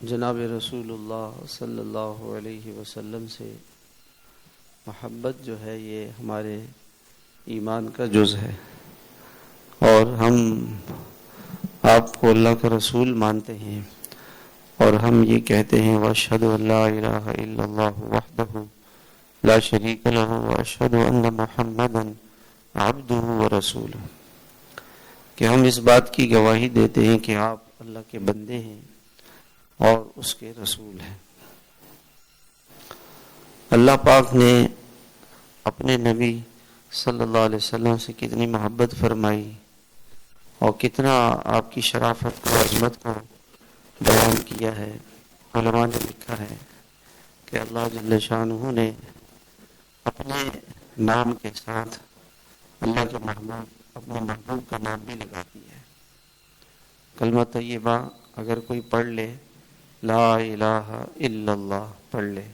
جناب رسول اللہ صلی اللہ علیہ وسلم سے محبت جو ہے یہ ہمارے ایمان کا جز ہے، اور ہم آپ کو اللہ کا رسول مانتے ہیں، اور ہم یہ کہتے ہیں وَأَشْهَدُ أَن لَا إِلَٰهَ إِلَّا اللَّهُ وَحْدَهُ لَا شَرِيكَ لَهُ وَأَشْهَدُ أَنَّ مُحَمَّدًا عَبْدُهُ وَرَسُولُهُ کہ ہم اس بات کی گواہی دیتے ہیں کہ آپ اللہ کے بندے ہیں اور اس کے رسول ہیں۔ اللہ پاک نے اپنے نبی صلی اللہ علیہ وسلم سے کتنی محبت فرمائی اور کتنا آپ کی شرافت کو، عظمت کو بیان کیا ہے۔ علماء نے لکھا ہے کہ اللہ جل شانہ نے اپنے نام کے ساتھ اللہ کے محبوب، اپنے محبوب کا نام بھی لگا دیا ہے۔ کلمہ طیبہ اگر کوئی پڑھ لے، لا الہ الا اللہ پڑھ لے،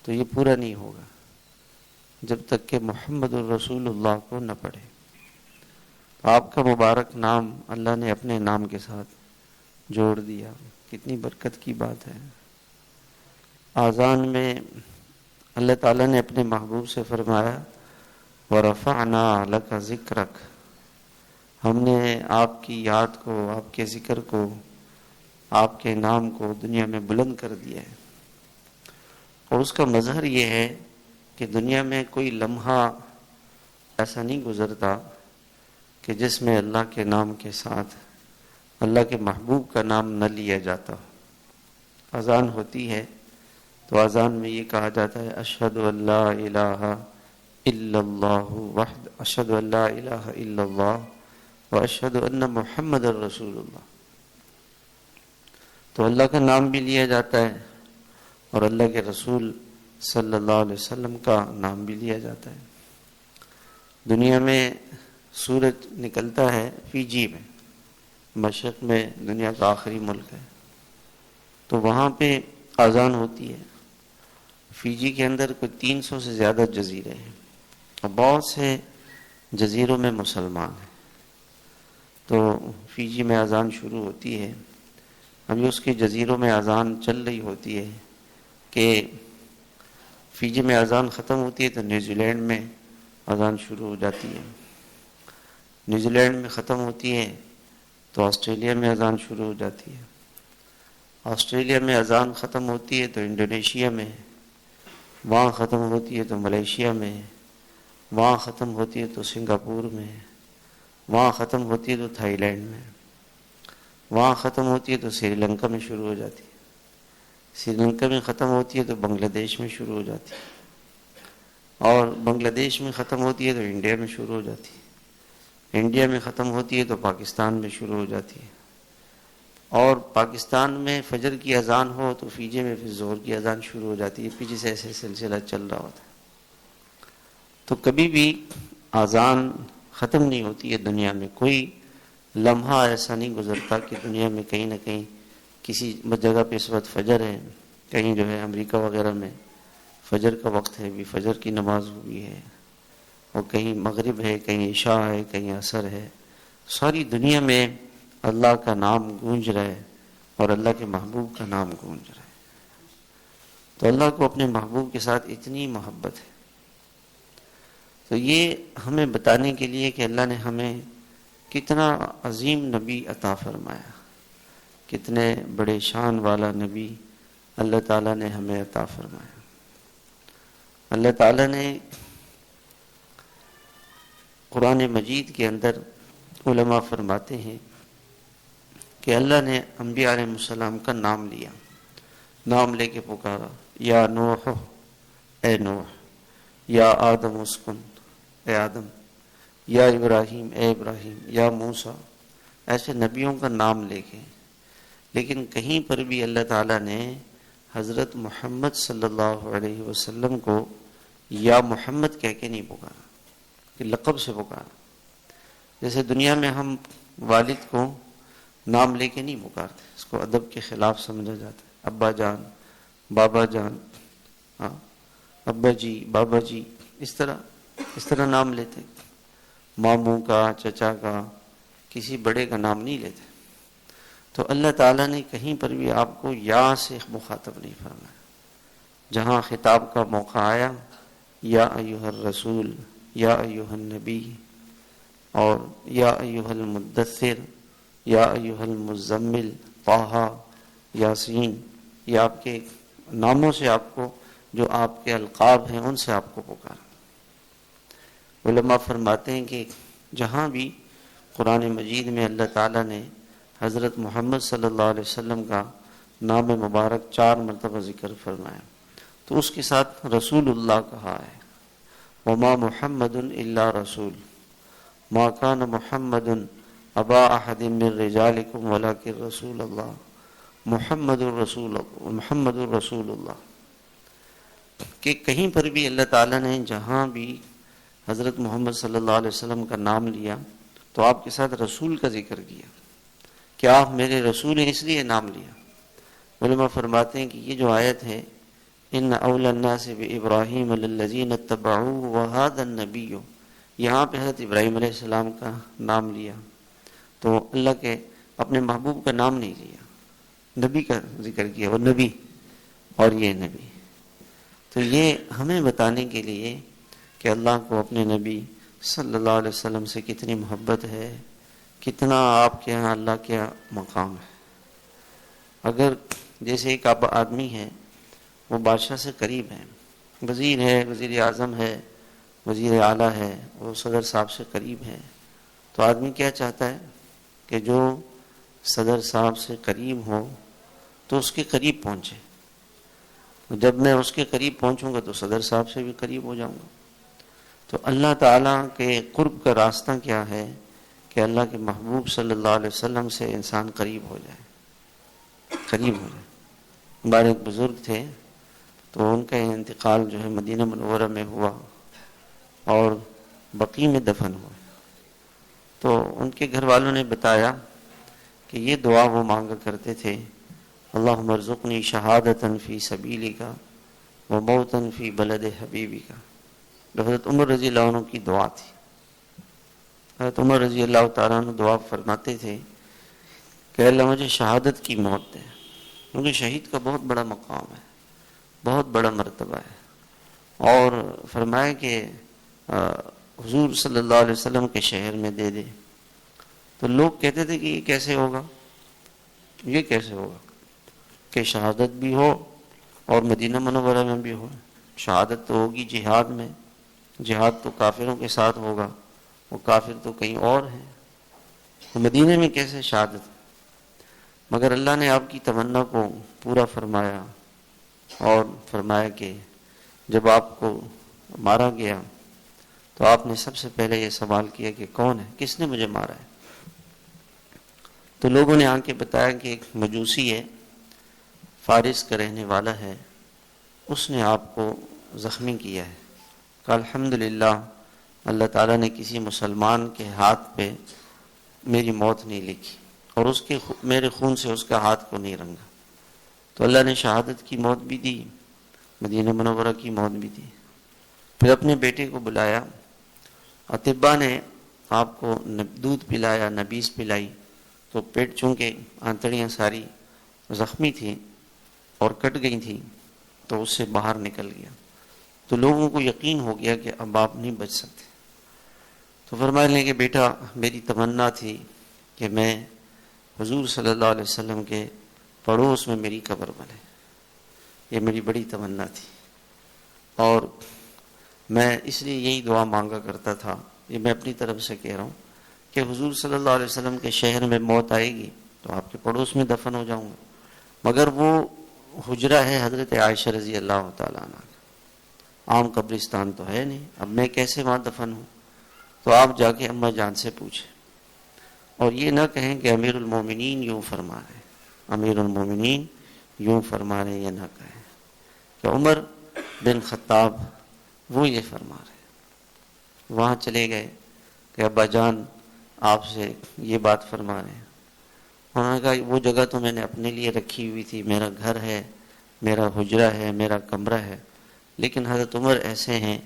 تو یہ پورا نہیں ہوگا جب تک کہ محمد الرسول اللہ کو نہ پڑھے۔ آپ کا مبارک نام اللہ نے اپنے نام کے ساتھ جوڑ دیا، کتنی برکت کی بات ہے۔ آذان میں اللہ تعالیٰ نے اپنے محبوب سے فرمایا وَرَفَعْنَا لَكَ ذِكْرَكَ، ہم نے آپ کی یاد کو، آپ کے ذکر کو، آپ کے نام کو دنیا میں بلند کر دیا ہے۔ اور اس کا مظہر یہ ہے کہ دنیا میں کوئی لمحہ ایسا نہیں گزرتا کہ جس میں اللہ کے نام کے ساتھ اللہ کے محبوب کا نام نہ لیا جاتا۔ اذان ہوتی ہے تو اذان میں یہ کہا جاتا ہے اشہد ان لا الہ الا اللہ وحدہ، اشہد ان لا الہ الا اللہ واشہد ان محمد الرسول اللہ۔ تو اللہ کا نام بھی لیا جاتا ہے اور اللہ کے رسول صلی اللہ علیہ وسلم کا نام بھی لیا جاتا ہے۔ دنیا میں سورج نکلتا ہے فیجی میں، مشرق میں دنیا کا آخری ملک ہے، تو وہاں پہ اذان ہوتی ہے۔ فیجی کے اندر کوئی 300 سے زیادہ جزیرے ہیں اور بہت سے جزیروں میں مسلمان ہیں۔ تو فیجی میں اذان شروع ہوتی ہے، ابھی اس کے جزیروں میں اذان چل رہی ہوتی ہے کہ فیجی میں اذان ختم ہوتی ہے تو نیوزی لینڈ میں اذان شروع ہو جاتی ہے، نیوزی لینڈ میں ختم ہوتی ہے تو آسٹریلیا میں اذان شروع ہو جاتی ہے، آسٹریلیا میں اذان ختم ہوتی ہے تو انڈونیشیا میں، وہاں ختم ہوتی ہے تو ملیشیا میں، وہاں ختم ہوتی ہے تو سنگاپور میں، وہاں ختم ہوتی ہے تو تھائی لینڈ میں، وہاں ختم ہوتی ہے تو سری لنکا میں شروع ہو جاتی ہے، سری لنکا میں ختم ہوتی ہے تو بنگلہ دیش میں شروع ہو جاتی ہے، اور بنگلہ دیش میں ختم ہوتی ہے تو انڈیا میں شروع ہو جاتی ہے، انڈیا میں ختم ہوتی ہے تو پاکستان میں شروع ہو جاتی ہے، اور پاکستان میں فجر کی اذان ہو تو فیجی میں پھر ظہر کی اذان شروع ہو جاتی ہے۔ فیجی سے ایسے سلسلہ چل رہا ہوتا ہے۔ تو کبھی بھی اذان ختم نہیں ہوتی ہے دنیا میں، کوئی لمحہ ایسا نہیں گزرتا کہ دنیا میں کہیں نہ کہیں کسی جگہ پہ اس وقت فجر ہے، کہیں جو ہے امریکہ وغیرہ میں فجر کا وقت ہے، بھی فجر کی نماز ہوئی ہے، اور کہیں مغرب ہے، کہیں عشاء ہے، کہیں عصر ہے، ساری دنیا میں اللہ کا نام گونج رہا ہے اور اللہ کے محبوب کا نام گونج رہا ہے۔ تو اللہ کو اپنے محبوب کے ساتھ اتنی محبت ہے، تو یہ ہمیں بتانے کے لیے کہ اللہ نے ہمیں کتنا عظیم نبی عطا فرمایا، کتنے بڑے شان والا نبی اللہ تعالیٰ نے ہمیں عطا فرمایا۔ اللہ تعالیٰ نے قرآن مجید کے اندر علماء فرماتے ہیں کہ اللہ نے انبیاء علیہ السلام کا نام لیا، نام لے کے پکارا، یا نوح اے نوح، یا آدم اسکن اے آدم، یا ابراہیم اے ابراہیم، یا موسیٰ، ایسے نبیوں کا نام لے کے۔ لیکن کہیں پر بھی اللہ تعالیٰ نے حضرت محمد صلی اللہ علیہ وسلم کو یا محمد کہہ کے نہیں پکارا، کہ لقب سے پکارا۔ جیسے دنیا میں ہم والد کو نام لے کے نہیں پکارتے، اس کو ادب کے خلاف سمجھا جاتا ہے، ابا جان، بابا جان، ابا جی، بابا جی، اس طرح نام لیتے، ماموں کا، چچا کا، کسی بڑے کا نام نہیں لیتے۔ تو اللہ تعالیٰ نے کہیں پر بھی آپ کو یا سے مخاطب نہیں فرمایا. جہاں خطاب کا موقع آیا یا ایھا الرسول یا ایھا النبی اور یا ایھا المدثر یا ایھا المزمل طٰہٰ یاسین، یہ آپ کے ناموں سے آپ کو، جو آپ کے القاب ہیں ان سے آپ کو پکارا. علماء فرماتے ہیں کہ جہاں بھی قرآن مجید میں اللہ تعالیٰ نے حضرت محمد صلی اللہ علیہ وسلم کا نام مبارک 4 مرتبہ ذکر فرمایا تو اس کے ساتھ رسول اللہ کہا ہے. وما محمد الا رسول ما کان محمد ابا احد من رجالکم ولکن رسول اللہ محمد الرسول اللہ. کہ کہیں پر بھی اللہ تعالیٰ نے جہاں بھی حضرت محمد صلی اللہ علیہ وسلم کا نام لیا تو آپ کے ساتھ رسول کا ذکر کیا کہ آپ میرے رسول ہیں، اس لیے نام لیا. علماء فرماتے ہیں کہ یہ جو آیت ہے ان اول الناس بابراہیم للذین اتبعوہ وہذا النبی، یہاں پہ حضرت ابراہیم علیہ السلام کا نام لیا تو اللہ کے اپنے محبوب کا نام نہیں لیا، نبی کا ذکر کیا، وہ نبی اور یہ نبی. تو یہ ہمیں بتانے کے لیے کہ اللہ کو اپنے نبی صلی اللہ علیہ وسلم سے کتنی محبت ہے، کتنا آپ کے ہاں اللہ کے مقام ہے. اگر جیسے ایک آدمی ہے وہ بادشاہ سے قریب ہے، وزیر ہے، وزیر اعظم ہے، وزیر اعلیٰ ہے، وہ صدر صاحب سے قریب ہے، تو آدمی کیا چاہتا ہے کہ جو صدر صاحب سے قریب ہو تو اس کے قریب پہنچے. جب میں اس کے قریب پہنچوں گا تو صدر صاحب سے بھی قریب ہو جاؤں گا. تو اللہ تعالیٰ کے قرب کا راستہ کیا ہے کہ اللہ کے محبوب صلی اللہ علیہ وسلم سے انسان قریب ہو جائے، قریب ہو جائے. ہمارے ایک بزرگ تھے تو ان کا انتقال جو ہے مدینہ منورہ میں ہوا اور بقیع میں دفن ہوا. تو ان کے گھر والوں نے بتایا کہ یہ دعا وہ مانگا کرتے تھے، اللہم ارزقنی شہادتاً فی سبیلک و موتاً فی بلد حبیبک. حضرت عمر رضی اللہ عنہ کی دعا تھی. حضرت عمر رضی اللہ تعالیٰ عنہ دعا فرماتے تھے کہ اللہ مجھے شہادت کی موت دے، کیونکہ شہید کا بہت بڑا مقام ہے، بہت بڑا مرتبہ ہے. اور فرمایا کہ حضور صلی اللہ علیہ وسلم کے شہر میں دے دے. تو لوگ کہتے تھے کہ یہ کیسے ہوگا، یہ کیسے ہوگا کہ شہادت بھی ہو اور مدینہ منورہ میں بھی ہو. شہادت تو ہوگی جہاد میں، جہاد تو کافروں کے ساتھ ہوگا، وہ کافر تو کہیں اور ہیں، تو مدینہ میں کیسے شہادت. مگر اللہ نے آپ کی تمنا کو پورا فرمایا اور فرمایا کہ جب آپ کو مارا گیا تو آپ نے سب سے پہلے یہ سوال کیا کہ کون ہے، کس نے مجھے مارا ہے. تو لوگوں نے آ کے بتایا کہ ایک مجوسی ہے، فارس کا رہنے والا ہے، اس نے آپ کو زخمی کیا ہے. کہ الحمدللہ اللہ تعالیٰ نے کسی مسلمان کے ہاتھ پہ میری موت نہیں لکھی اور اس کے میرے خون سے اس کا ہاتھ کو نہیں رنگا. تو اللہ نے شہادت کی موت بھی دی، مدینہ منورہ کی موت بھی دی. پھر اپنے بیٹے کو بلایا، اطباء نے آپ کو دودھ پلایا، نبیس پلائی، تو پیٹ چونکہ آنتڑیاں ساری زخمی تھیں اور کٹ گئی تھیں تو اس سے باہر نکل گیا. تو لوگوں کو یقین ہو گیا کہ اب آپ نہیں بچ سکتے. تو فرمانے لگے کہ بیٹا میری تمنا تھی کہ میں حضور صلی اللہ علیہ وسلم کے پڑوس میں میری قبر بنے، یہ میری بڑی تمنا تھی اور میں اس لیے یہی دعا مانگا کرتا تھا. یہ میں اپنی طرف سے کہہ رہا ہوں کہ حضور صلی اللہ علیہ وسلم کے شہر میں موت آئے گی تو آپ کے پڑوس میں دفن ہو جاؤں گا. مگر وہ حجرہ ہے حضرت عائشہ رضی اللہ تعالیٰ عنہ کا، عام قبرستان تو ہے نہیں، اب میں کیسے وہاں دفن ہوں. تو آپ جا کے اماں جان سے پوچھیں اور یہ نہ کہیں کہ امیر المومنین یوں فرما رہے، امیر المومنین یوں فرما رہے، یہ نہ کہیں کہ عمر بن خطاب وہ یہ فرما رہے. وہاں چلے گئے کہ ابا جان آپ سے یہ بات فرما رہے ہیں. انہوں نے کہا وہ جگہ تو میں نے اپنے لیے رکھی ہوئی تھی، میرا گھر ہے، میرا حجرہ ہے، میرا کمرہ ہے، لیکن حضرت عمر ایسے ہیں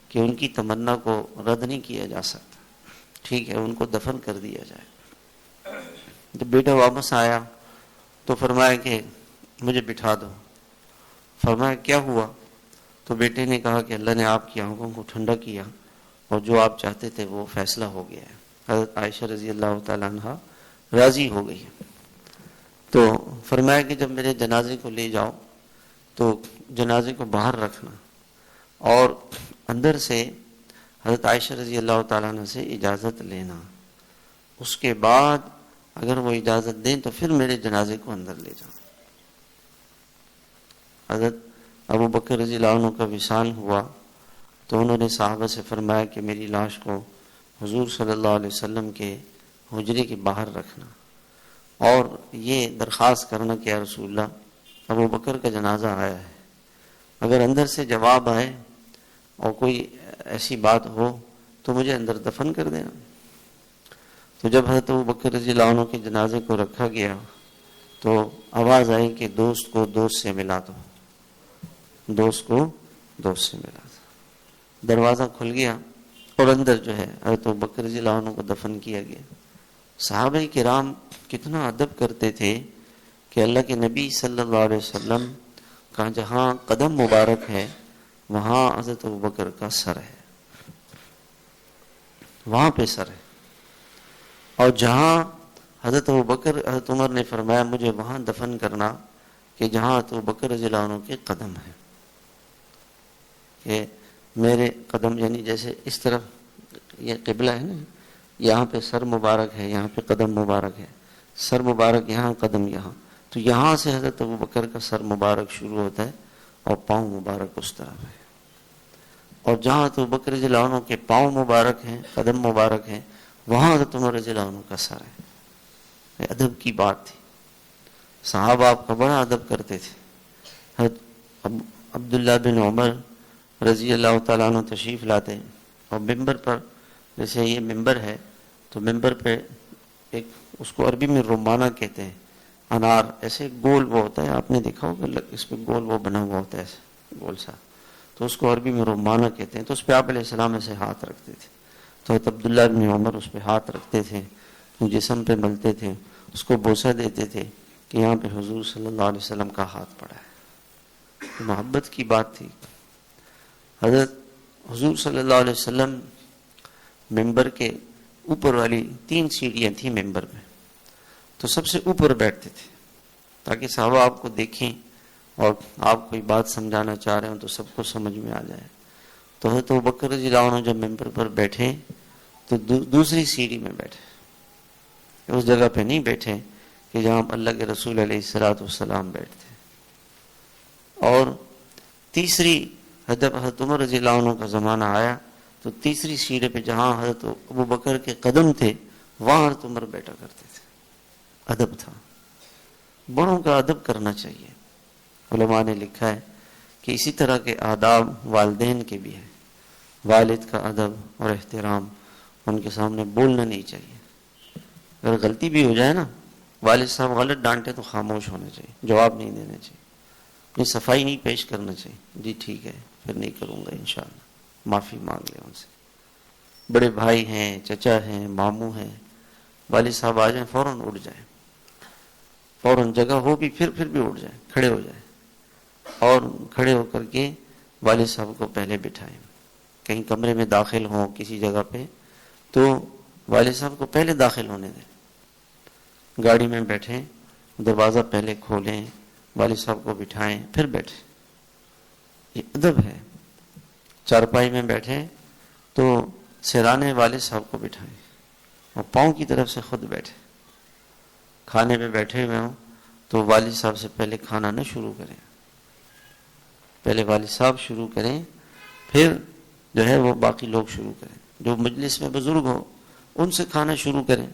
کہ ان کی تمنا کو رد نہیں کیا جا سکتا، ٹھیک ہے ان کو دفن کر دیا جائے. تو بیٹا واپس آیا تو فرمایا کہ مجھے بٹھا دو. فرمایا کیا ہوا؟ تو بیٹے نے کہا کہ اللہ نے آپ کی آنکھوں کو ٹھنڈا کیا اور جو آپ چاہتے تھے وہ فیصلہ ہو گیا ہے. حضرت عائشہ رضی اللہ تعالیٰ عنہ راضی ہو گئی. تو فرمایا کہ جب میرے جنازے کو لے جاؤ تو جنازے کو باہر رکھنا اور اندر سے حضرت عائشہ رضی اللہ تعالیٰ عنہ سے اجازت لینا. اس کے بعد اگر وہ اجازت دیں تو پھر میرے جنازے کو اندر لے جاؤ. حضرت ابو بکر رضی اللہ عنہ کا وصال ہوا تو انہوں نے صحابہ سے فرمایا کہ میری لاش کو حضور صلی اللہ علیہ وسلم کے حجرے کے باہر رکھنا اور یہ درخواست کرنا کہ یا رسول اللہ ابو بکر کا جنازہ آیا ہے، اگر اندر سے جواب آئے اور کوئی ایسی بات ہو تو مجھے اندر دفن کر دینا. تو جب حضرت ابو بکر رضی اللہ عنہ کے جنازے کو رکھا گیا تو آواز آئی کہ دوست کو دوست سے ملا دو، دوست کو دوست سے ملا دو. دروازہ کھل گیا اور اندر جو ہے حضرت ابو بکر رضی اللہ عنہ کو دفن کیا گیا. صحابہ کرام کتنا ادب کرتے تھے کہ اللہ کے نبی صلی اللہ علیہ وسلم کا جہاں قدم مبارک ہے وہاں حضرت ابو بکر کا سر ہے، وہاں پہ سر ہے. اور جہاں حضرت ابو بکر حضرت عمر نے فرمایا مجھے وہاں دفن کرنا کہ جہاں حضرت ابو بکر رضی اللہ عنہ کے قدم ہے، کہ میرے قدم یعنی جیسے اس طرف یہ قبلہ ہے نا، یہاں پہ سر مبارک ہے، یہاں پہ قدم مبارک ہے، سر مبارک یہاں قدم یہاں، تو یہاں سے حضرت ابو بکر کا سر مبارک شروع ہوتا ہے اور پاؤں مبارک اس طرف ہے. اور جہاں حضرت ابو بکر رضی اللہ عنہ کے پاؤں مبارک ہیں، قدم مبارک ہیں، وہاں حضرت عمر رضی اللہ عنہ کا سر ہے. یہ ادب کی بات تھی. صحابہ آپ کا بڑا ادب کرتے تھے. حضرت عبداللہ بن عمر رضی اللہ تعالیٰ عنہ تشریف لاتے ہیں اور ممبر پر، جیسے یہ ممبر ہے تو ممبر پہ ایک اس کو عربی میں رومانہ کہتے ہیں، انار ایسے گول وہ ہوتا ہے، آپ نے دیکھا ہوگا اس پہ گول وہ بنا ہوا ہوتا ہے ایسے گول سا، تو اس کو عربی میں رومانہ کہتے ہیں. تو اس پہ آپ علیہ السلام ایسے ہاتھ رکھتے تھے. تو حضرت عبداللہ بن عمر اس پہ ہاتھ رکھتے تھے، جسم پہ ملتے تھے، اس کو بوسہ دیتے تھے کہ یہاں پہ حضور صلی اللہ علیہ وسلم کا ہاتھ پڑا ہے. تو محبت کی بات تھی. حضرت حضور صلی اللہ علیہ وسلم ممبر کے اوپر والی 3 سیڑھیاں تھیں ممبر میں، تو سب سے اوپر بیٹھتے تھے تاکہ صحابہ آپ کو دیکھیں اور آپ کوئی بات سمجھانا چاہ رہے ہوں تو سب کو سمجھ میں آ جائے. تو حضرت ابو بکر رضی اللہ عنہ جب ممبر پر بیٹھے تو دوسری سیڑھی میں بیٹھے، اس جگہ پہ نہیں بیٹھے کہ جہاں اللہ کے رسول علیہ الصلوۃ والسلام بیٹھتے. اور تیسری حضرت عمر رضی اللہ عنہ کا زمانہ آیا تو تیسری سیڑھی پہ جہاں حضرت ابو بکر کے قدم تھے وہاں حضرت عمر بیٹھا کرتے تھے. ادب تھا. بڑوں کا ادب کرنا چاہیے. علماء نے لکھا ہے کہ اسی طرح کے آداب والدین کے بھی ہیں. والد کا ادب اور احترام، ان کے سامنے بولنا نہیں چاہیے. اگر غلطی بھی ہو جائے نا، والد صاحب غلط ڈانٹے تو خاموش ہونا چاہیے، جواب نہیں دینا چاہیے، یہ صفائی نہیں پیش کرنا چاہیے. جی ٹھیک ہے پھر نہیں کروں گا انشاءاللہ، معافی مانگ لیں ان سے. بڑے بھائی ہیں، چچا ہیں، ماموں ہیں، والد صاحب آ جائیں فوراً اٹھ جائیں، فوراً جگہ ہو بھی پھر بھی اٹھ جائیں، کھڑے ہو جائیں اور کھڑے ہو کر کے والد صاحب کو پہلے بٹھائیں. کہیں کمرے میں داخل ہوں کسی جگہ پہ تو والد صاحب کو پہلے داخل ہونے دیں. گاڑی میں بیٹھیں، دروازہ پہلے کھولیں، والد صاحب کو بٹھائیں پھر بیٹھیں. یہ ادب ہے. چارپائی میں بیٹھیں تو سرانے والد صاحب کو بٹھائیں اور پاؤں کی طرف سے خود بیٹھیں. کھانے پہ بیٹھے ہوئے ہوں تو والد صاحب سے پہلے کھانا نہ شروع کریں، پہلے والد صاحب شروع کریں پھر جو ہے وہ باقی لوگ شروع کریں. جو مجلس میں بزرگ ہو ان سے کھانا شروع کریں.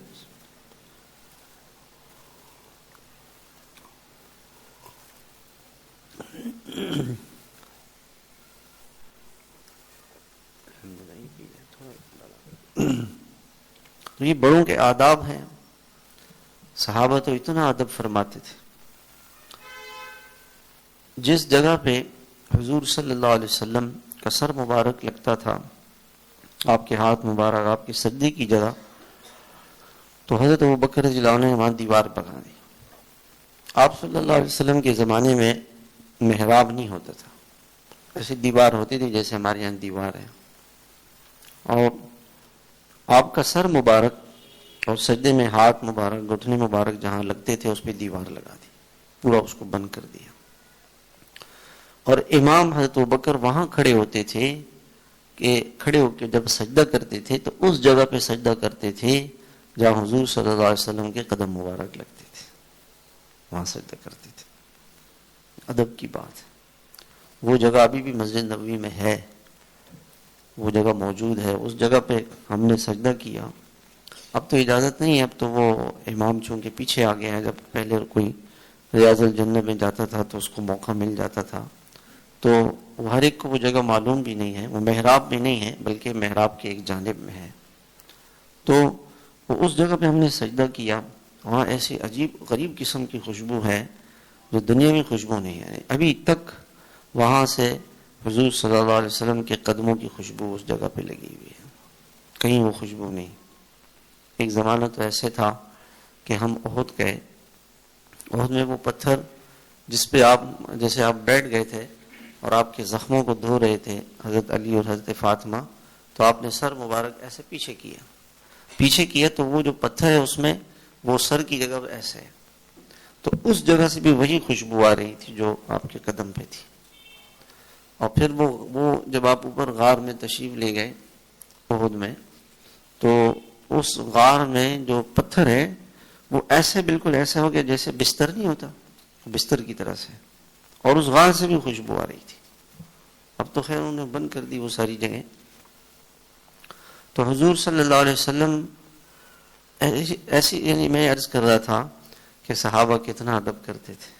تو یہ بڑوں کے آداب ہیں. صحابہ تو اتنا ادب فرماتے تھے. جس جگہ پہ حضور صلی اللہ علیہ وسلم کا سر مبارک لگتا تھا، آپ کے ہاتھ مبارک، آپ کی سجدے کی جگہ، تو حضرت ابو بکر رضی اللہ عنہ نے وہاں دیوار بنا دی آپ صلی اللہ علیہ وسلم کے زمانے میں محراب نہیں ہوتا تھا، ایسی دیوار ہوتی تھی جیسے ہمارے یہاں دیوار ہے، اور آپ کا سر مبارک اور سجدے میں ہاتھ مبارک، گھٹنے مبارک جہاں لگتے تھے اس پہ دیوار لگا دی، پورا اس کو بند کر دیا. اور امام حضرت ابوبکر وہاں کھڑے ہوتے تھے کہ کھڑے ہو کے جب سجدہ کرتے تھے تو اس جگہ پہ سجدہ کرتے تھے جہاں حضور صلی اللہ علیہ وسلم کے قدم مبارک لگتے تھے، وہاں سجدہ کرتے تھے. ادب کی بات ہے. وہ جگہ ابھی بھی مسجد نبوی میں ہے، وہ جگہ موجود ہے، اس جگہ پہ ہم نے سجدہ کیا. اب تو اجازت نہیں ہے، اب تو وہ امام چونکہ پیچھے آ گئے ہیں. جب پہلے کوئی ریاض الجنہ میں جاتا تھا تو اس کو موقع مل جاتا تھا، تو ہر ایک کو وہ جگہ معلوم بھی نہیں ہے. وہ محراب بھی نہیں ہے بلکہ محراب کے ایک جانب میں ہے. تو اس جگہ پہ ہم نے سجدہ کیا. وہاں ایسی عجیب غریب قسم کی خوشبو ہے جو دنیا میں خوشبو نہیں ہے. ابھی تک وہاں سے حضور صلی اللہ علیہ وسلم کے قدموں کی خوشبو اس جگہ پہ لگی ہوئی ہے، کہیں وہ خوشبو نہیں. ایک زمانہ تو ایسے تھا کہ ہم احد گئے، احد میں وہ پتھر جس پہ آپ جیسے آپ بیٹھ گئے تھے اور آپ کے زخموں کو دھو رہے تھے حضرت علی اور حضرت فاطمہ، تو آپ نے سر مبارک ایسے پیچھے کیا تو وہ جو پتھر ہے اس میں وہ سر کی جگہ ایسے ہے، تو اس جگہ سے بھی وہی خوشبو آ رہی تھی جو آپ کے قدم پہ تھی. اور پھر وہ جب آپ اوپر غار میں تشریف لے گئے احد میں، تو اس غار میں جو پتھر ہے وہ ایسے بالکل ایسا ہو گیا جیسے بستر نہیں ہوتا، بستر کی طرح سے، اور اس غار سے بھی خوشبو آ رہی تھی. اب تو خیر انہوں نے بند کر دی وہ ساری جگہیں. تو حضور صلی اللہ علیہ وسلم ایسی یعنی میں عرض کر رہا تھا کہ صحابہ کتنا ادب کرتے تھے،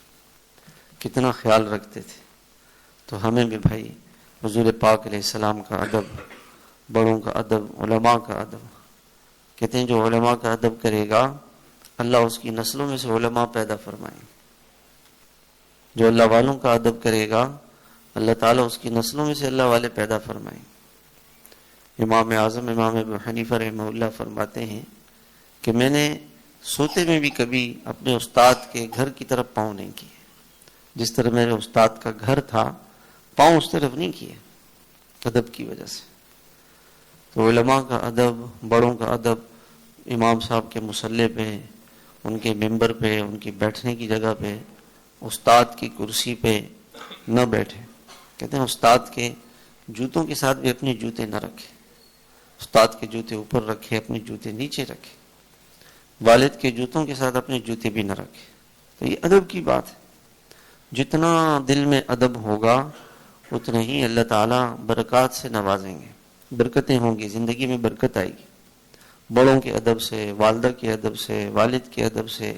کتنا خیال رکھتے تھے. تو ہمیں بھی بھائی حضور پاک علیہ السلام کا ادب، بڑوں کا ادب، علماء کا ادب. کہتے ہیں جو علماء کا ادب کرے گا اللہ اس کی نسلوں میں سے علماء پیدا فرمائیں. جو اللہ والوں کا ادب کرے گا اللہ تعالیٰ اس کی نسلوں میں سے اللہ والے پیدا فرمائیں. امام اعظم امام ابو حنیفہ رحمہ اللہ فرماتے ہیں کہ میں نے سوتے میں بھی کبھی اپنے استاد کے گھر کی طرف پاؤں نہیں کیے. جس طرح میرے استاد کا گھر تھا پاؤں اس طرف نہیں کیے، ادب کی وجہ سے. تو علماء کا ادب، بڑوں کا ادب، امام صاحب کے مصلی پہ، ان کے ممبر پہ، ان کی بیٹھنے کی جگہ پہ، استاد کی کرسی پہ نہ بیٹھے. کہتے ہیں استاد کے جوتوں کے ساتھ بھی اپنے جوتے نہ رکھے، استاد کے جوتے اوپر رکھے، اپنے جوتے نیچے رکھے. والد کے جوتوں کے ساتھ اپنے جوتے بھی نہ رکھے. تو یہ ادب کی بات ہے. جتنا دل میں ادب ہوگا اتنا ہی اللہ تعالیٰ برکات سے نوازیں گے، برکتیں ہوں گی، زندگی میں برکت آئے گی. بڑوں کے ادب سے، والدہ کے ادب سے، والد کے ادب سے،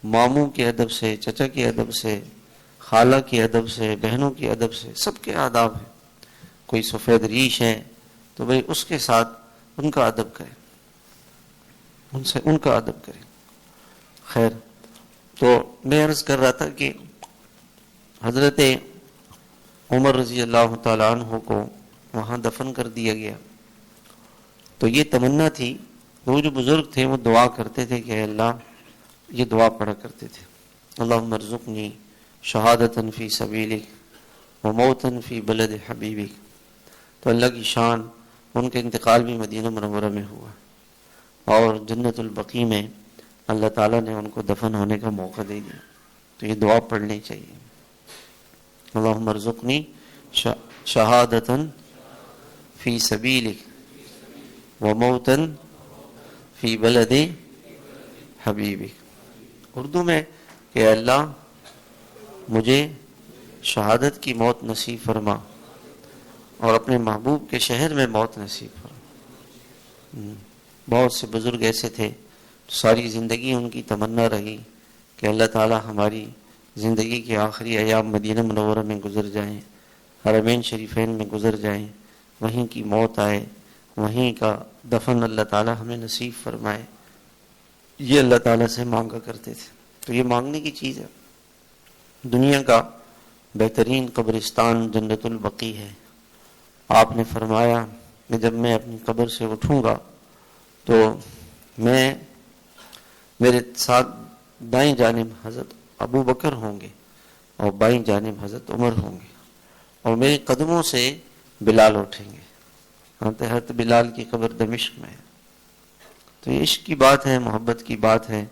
ماموں کے ادب سے، چچا کے ادب سے، خالہ کے ادب سے، بہنوں کے ادب سے، سب کے آداب ہیں. کوئی سفید ریش ہے تو بھئی اس کے ساتھ ان کا ادب کرے، ان کا ادب کرے. خیر، تو میں عرض کر رہا تھا کہ حضرت عمر رضی اللہ تعالیٰ عنہ کو وہاں دفن کر دیا گیا. تو یہ تمنا تھی، وہ جو بزرگ تھے وہ دعا کرتے تھے کہ اے اللہ، یہ دعا پڑھا کرتے تھے اللہم ارزقنی شہادتاً فی سبیلک وموتاً فی بلد حبیبک. تو اللہ کی شان، ان کا انتقال بھی مدینہ منورہ میں ہوا اور جنت البقیع میں اللہ تعالیٰ نے ان کو دفن ہونے کا موقع دے دیا. تو یہ دعا پڑھنی چاہیے، اللہم ارزقنی شہادتاً فی سبیلک وموتاً فی بلد حبیبک. اردو میں کہ اللہ مجھے شہادت کی موت نصیب فرما اور اپنے محبوب کے شہر میں موت نصیب فرما. بہت سے بزرگ ایسے تھے ساری زندگی ان کی تمنا رہی کہ اللہ تعالی ہماری زندگی کے آخری ایام مدینہ منورہ میں گزر جائیں، حرمین شریفین میں گزر جائیں، وہیں کی موت آئے، وہیں کا دفن اللہ تعالی ہمیں نصیب فرمائے. یہ اللہ تعالیٰ سے مانگا کرتے تھے. تو یہ مانگنے کی چیز ہے. دنیا کا بہترین قبرستان جنت البقیع ہے. آپ نے فرمایا کہ جب میں اپنی قبر سے اٹھوں گا تو میرے ساتھ دائیں جانب حضرت ابو بکر ہوں گے اور بائیں جانب حضرت عمر ہوں گے، اور میرے قدموں سے بلال اٹھیں گے۔ حضرت بلال کی قبر دمشق میں ہے۔ تو یہ عشق کی بات ہے، محبت کی بات ہے۔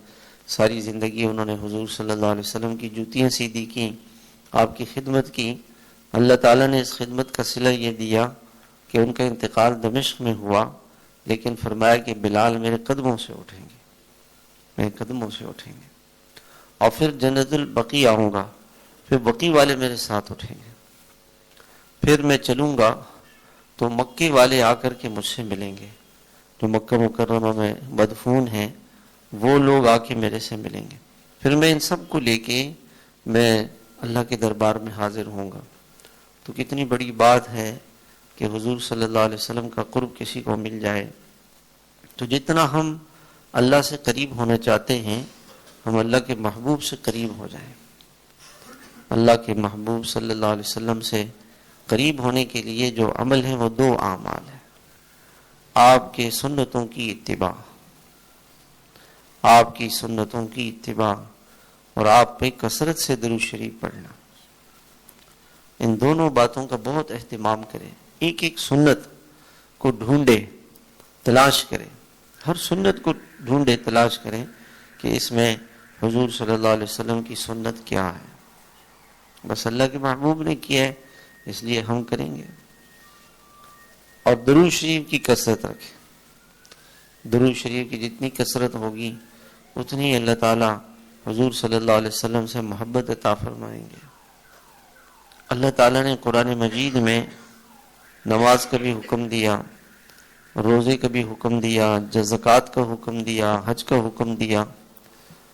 ساری زندگی انہوں نے حضور صلی اللہ علیہ وسلم کی جوتیاں سیدھی کی، آپ کی خدمت کی۔ اللہ تعالیٰ نے اس خدمت کا صلہ یہ دیا کہ ان کا انتقال دمشق میں ہوا، لیکن فرمایا کہ بلال میرے قدموں سے اٹھیں گے، میرے قدموں سے اٹھیں گے، اور پھر جنت البقیع آؤں گا، پھر بقیع والے میرے ساتھ اٹھیں گے، پھر میں چلوں گا تو مکے والے آ کر کے مجھ سے ملیں گے، جو مکہ مکرمہ میں مدفون ہیں وہ لوگ آ کے میرے سے ملیں گے، پھر میں ان سب کو لے کے میں اللہ کے دربار میں حاضر ہوں گا۔ تو کتنی بڑی بات ہے کہ حضور صلی اللہ علیہ وسلم کا قرب کسی کو مل جائے۔ تو جتنا ہم اللہ سے قریب ہونا چاہتے ہیں، ہم اللہ کے محبوب سے قریب ہو جائیں۔ اللہ کے محبوب صلی اللہ علیہ وسلم سے قریب ہونے کے لیے جو عمل ہے وہ دو اعمال ہیں: آپ کے سنتوں کی اتباع، آپ کی سنتوں کی اتباع، اور آپ پہ کثرت سے درود شریف پڑھنا۔ ان دونوں باتوں کا بہت اہتمام کریں، ایک ایک سنت کو ڈھونڈے، تلاش کریں، ہر سنت کو ڈھونڈے تلاش کریں کہ اس میں حضور صلی اللہ علیہ وسلم کی سنت کیا ہے۔ بس اللہ کے محبوب نے کیا ہے اس لیے ہم کریں گے۔ اور درود شریف کی کثرت رکھیں، درود شریف کی جتنی کثرت ہوگی اتنی اللہ تعالیٰ حضور صلی اللہ علیہ وسلم سے محبت عطا فرمائیں گے۔ اللہ تعالیٰ نے قرآن مجید میں نماز کا بھی حکم دیا، روزے کا بھی حکم دیا، زکوٰۃ کا حکم دیا، حج کا حکم دیا،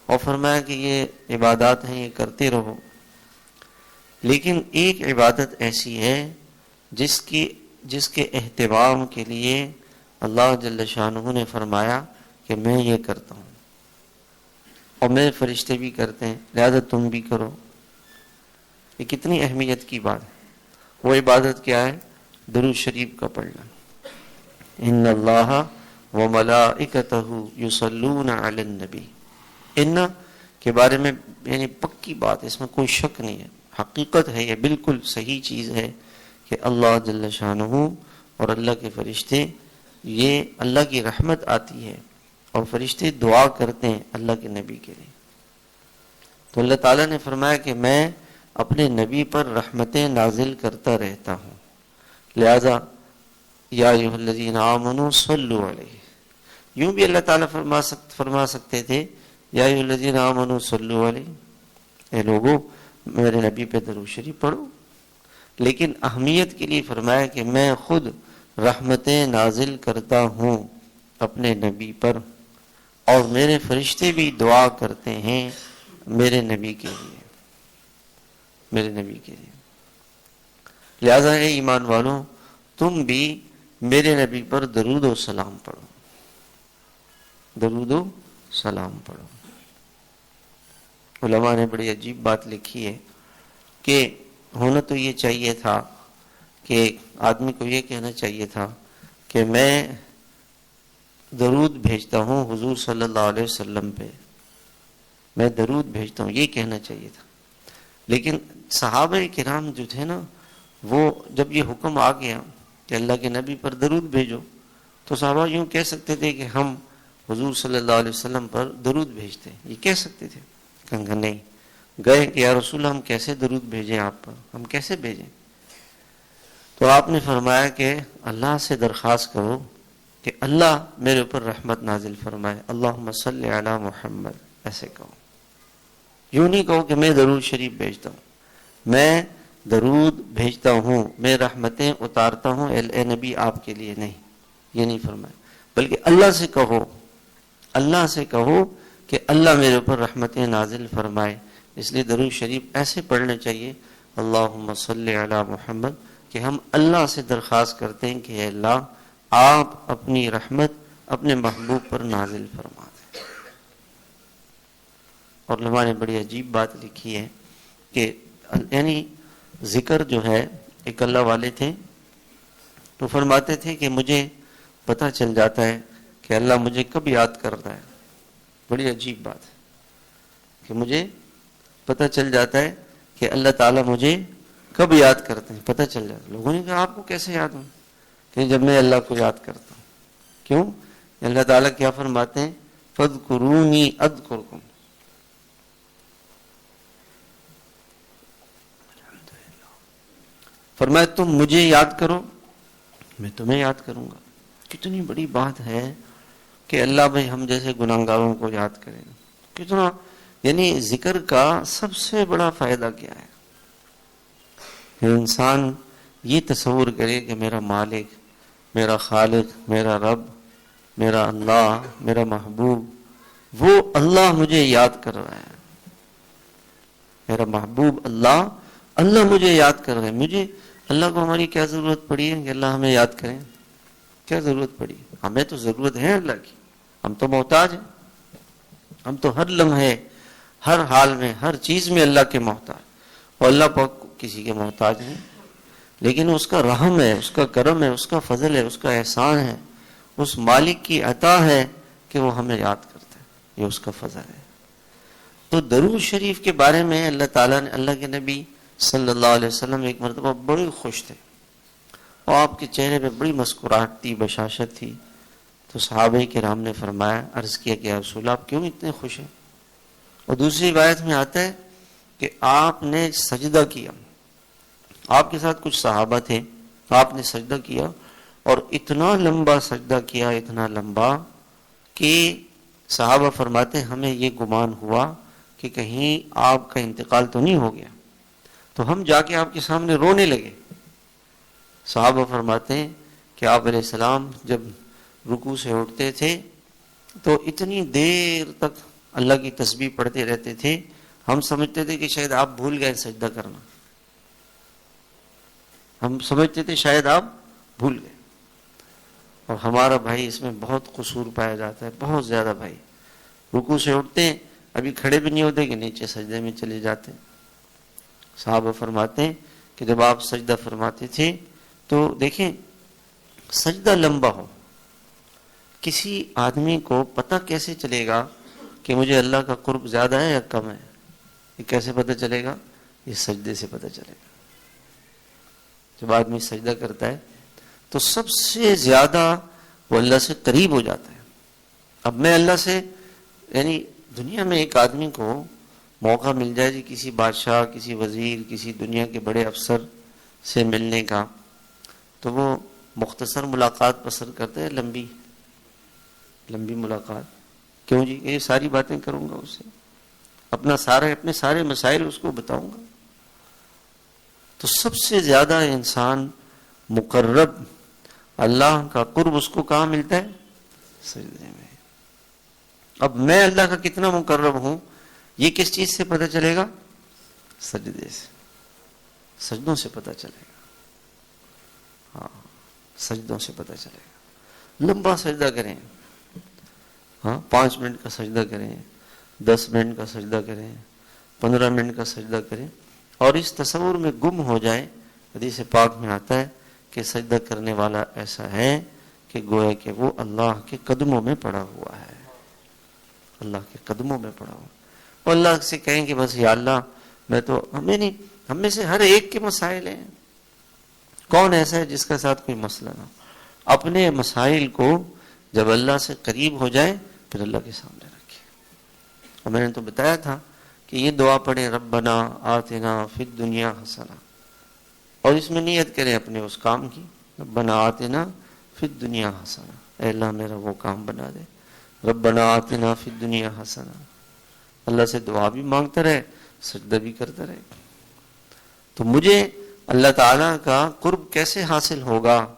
اور فرمایا کہ یہ عبادات ہیں، یہ کرتے رہو۔ لیکن ایک عبادت ایسی ہے جس کے اہتمام کے لیے اللہ جل شانہ نے فرمایا کہ میں یہ کرتا ہوں اور میرے فرشتے بھی کرتے ہیں، لہذا تم بھی کرو۔ یہ کتنی اہمیت کی بات ہے۔ وہ عبادت کیا ہے؟ درود شریف کا پڑھنا۔ ان اللہ وملائکتہ یصلون علی النبی، ان کے بارے میں یعنی پکی بات، اس میں کوئی شک نہیں ہے، حقیقت ہے، یہ بالکل صحیح چیز ہے کہ اللہ جل شانہ اور اللہ کے فرشتے، یہ اللہ کی رحمت آتی ہے اور فرشتے دعا کرتے ہیں اللہ کے نبی کے لیے۔ تو اللہ تعالیٰ نے فرمایا کہ میں اپنے نبی پر رحمتیں نازل کرتا رہتا ہوں، لہذا یا ایھا الذین آمنوا صلوا علیہ، یوں بھی اللہ تعالیٰ فرما سکتے تھے یا ایھا الذین آمنوا صلوا علیہ، اے لوگو میرے نبی پہ درود شریف پڑھو، لیکن اہمیت کے لیے فرمایا کہ میں خود رحمتیں نازل کرتا ہوں اپنے نبی پر، اور میرے فرشتے بھی دعا کرتے ہیں میرے نبی کے لیے، میرے نبی کے لیے۔ لہذا اے ایمان والوں، تم بھی میرے نبی پر درود و سلام پڑھو، درود و سلام پڑھو۔ علماء نے بڑی عجیب بات لکھی ہے کہ ہونا تو یہ چاہیے تھا کہ آدمی کو یہ کہنا چاہیے تھا کہ میں درود بھیجتا ہوں حضور صلی اللہ علیہ وسلم پہ، میں درود بھیجتا ہوں، یہ کہنا چاہیے تھا۔ لیکن صحابہ کرام جو تھے نا، وہ جب یہ حکم آ گیا کہ اللہ کے نبی پر درود بھیجو، تو صحابہ یوں کہہ سکتے تھے کہ ہم حضور صلی اللہ علیہ وسلم پر درود بھیجتے ہیں، یہ کہہ سکتے تھے، کہ نہیں، گئے کہ یا رسول ہم کیسے درود بھیجیں آپ پر، ہم کیسے بھیجیں؟ تو آپ نے فرمایا کہ اللہ سے درخواست کرو کہ اللہ میرے اوپر رحمت نازل فرمائے، اللہم صلی علی محمد، ایسے کہو، یوں نہیں کہو کہ میں درود شریف بھیجتا ہوں، میں درود بھیجتا ہوں، میں رحمتیں اتارتا ہوں اے نبی آپ کے لیے، نہیں، یہ نہیں فرمایا، بلکہ اللہ سے کہو، اللہ سے کہو کہ اللہ میرے اوپر رحمتیں نازل فرمائے۔ اس لیے درود شریف ایسے پڑھنے چاہیے، اللہم صلی علی محمد، کہ ہم اللہ سے درخواست کرتے ہیں کہ اے اللہ آپ اپنی رحمت اپنے محبوب پر نازل فرما دیں۔ اور علماء نے بڑی عجیب بات لکھی ہے کہ یعنی ذکر جو ہے، ایک اللہ والے تھے تو فرماتے تھے کہ مجھے پتہ چل جاتا ہے کہ اللہ مجھے کب یاد کرتا ہے، بڑی عجیب بات ہے کہ مجھے پتہ چل جاتا ہے کہ اللہ تعالیٰ مجھے کب یاد کرتے ہیں، پتہ چل جاتا ہے۔ لوگوں نے کہا آپ کو کیسے یاد ہوں؟ کہ جب میں اللہ کو یاد کرتا ہوں۔ کیوں؟ اللہ تعالیٰ کیا فرماتے ہیں؟ فَاذْكُرُونِي أَذْكُرْكُمْ، فرمایا تم مجھے یاد کرو میں تمہیں یاد کروں گا۔ کتنی بڑی بات ہے کہ اللہ بھائی ہم جیسے گناہگاروں کو یاد کرے گا۔ کتنا یعنی ذکر کا سب سے بڑا فائدہ کیا ہے کہ انسان یہ تصور کرے کہ میرا مالک، میرا خالق، میرا رب، میرا اللہ، میرا محبوب، وہ اللہ مجھے یاد کر رہا ہے۔ میرا محبوب اللہ، اللہ مجھے یاد کر رہا ہے۔ مجھے اللہ کو ہماری کیا ضرورت پڑی ہے کہ اللہ ہمیں یاد کریں؟ کیا ضرورت پڑی؟ ہمیں تو ضرورت ہے اللہ کی، ہم تو محتاج ہیں، ہم تو ہر لمحے، ہر حال میں، ہر چیز میں اللہ کے محتاج، اور اللہ پاک کسی کے محتاج نہیں، لیکن اس کا رحم ہے، اس کا کرم ہے، اس کا فضل ہے، اس کا احسان ہے، اس مالک کی عطا ہے کہ وہ ہمیں یاد کرتا ہے، یہ اس کا فضل ہے۔ تو درود شریف کے بارے میں اللہ تعالیٰ نے، اللہ کے نبی صلی اللہ علیہ وسلم ایک مرتبہ بڑی خوش تھے اور آپ کے چہرے پہ بڑی مسکراہٹ تھی، بشاشت تھی۔ تو صحابہ کرام نے فرمایا، عرض کیا کہ یا رسول اللہ آپ کیوں اتنے خوش ہیں؟ اور دوسری روایت میں آتا ہے کہ آپ نے سجدہ کیا، آپ کے ساتھ کچھ صحابہ تھے، آپ نے سجدہ کیا اور اتنا لمبا سجدہ کیا، اتنا لمبا کہ صحابہ فرماتے ہیں ہمیں یہ گمان ہوا کہ کہیں آپ کا انتقال تو نہیں ہو گیا، تو ہم جا کے آپ کے سامنے رونے لگے۔ صحابہ فرماتے ہیں کہ آپ علیہ السلام جب رکوع سے اٹھتے تھے تو اتنی دیر تک اللہ کی تسبیح پڑھتے رہتے تھے، ہم سمجھتے تھے کہ شاید آپ بھول گئے سجدہ کرنا، ہم سمجھتے تھے شاید آپ بھول گئے۔ اور ہمارا بھائی اس میں بہت قصور پایا جاتا ہے، بہت زیادہ بھائی رکوع سے اٹھتے ہیں، ابھی کھڑے بھی نہیں ہوتے کہ نیچے سجدے میں چلے جاتے ہیں۔ صحابہ فرماتے ہیں کہ جب آپ سجدہ فرماتے تھے تو دیکھیں سجدہ لمبا ہو، کسی آدمی کو پتہ کیسے چلے گا کہ مجھے اللہ کا قرب زیادہ ہے یا کم ہے؟ یہ کیسے پتہ چلے گا؟ یہ سجدے سے پتہ چلے گا۔ جب آدمی سجدہ کرتا ہے تو سب سے زیادہ وہ اللہ سے قریب ہو جاتا ہے۔ اب میں اللہ سے، یعنی دنیا میں ایک آدمی کو موقع مل جائے جی کسی بادشاہ، کسی وزیر، کسی دنیا کے بڑے افسر سے ملنے کا، تو وہ مختصر ملاقات پسند کرتے ہیں، لمبی ملاقات؟ کیوں جی؟ یہ ساری باتیں کروں گا اس سے، اپنے سارے مسائل اس کو بتاؤں گا۔ تو سب سے زیادہ انسان مقرب، اللہ کا قرب اس کو کہاں ملتا ہے؟ سجدے میں۔ اب میں اللہ کا کتنا مقرب ہوں یہ کس چیز سے پتہ چلے گا؟ سجدے سے، سجدوں سے پتہ چلے گا۔ ہاں، سجدوں سے پتہ چلے گا۔ لمبا سجدہ کریں، ہاں 5 منٹ کا سجدہ کریں، 10 منٹ کا سجدہ کریں، 15 منٹ کا سجدہ کریں، اور اس تصور میں گم ہو جائے۔ حدیث پاک میں آتا ہے کہ سجدہ کرنے والا ایسا ہے کہ گویا کہ وہ اللہ کے قدموں میں پڑا ہوا ہے، اللہ کے قدموں میں پڑا ہوا۔ اور اللہ سے کہیں کہ بس یا اللہ میں تو، ہمیں نہیں، ہم میں سے ہر ایک کے مسائل ہیں، کون ایسا ہے جس کے ساتھ کوئی مسئلہ نہ ہو؟ اپنے مسائل کو جب اللہ سے قریب ہو جائے پھر اللہ کے سامنے رکھے۔ اور میں نے تو بتایا تھا کہ یہ دعا پڑھیں ربنا آتنا فی الدنیا حسنہ، اور اس میں نیت کریں اپنے اس کام کی، ربنا آتنا فی الدنیا حسنہ، اے اللہ میرا وہ کام بنا دے، ربنا آتنا فی الدنیا حسنہ۔ اللہ سے دعا بھی مانگتا رہے، سجدہ بھی کرتا رہے۔ تو مجھے اللہ تعالیٰ کا قرب کیسے حاصل ہوگا،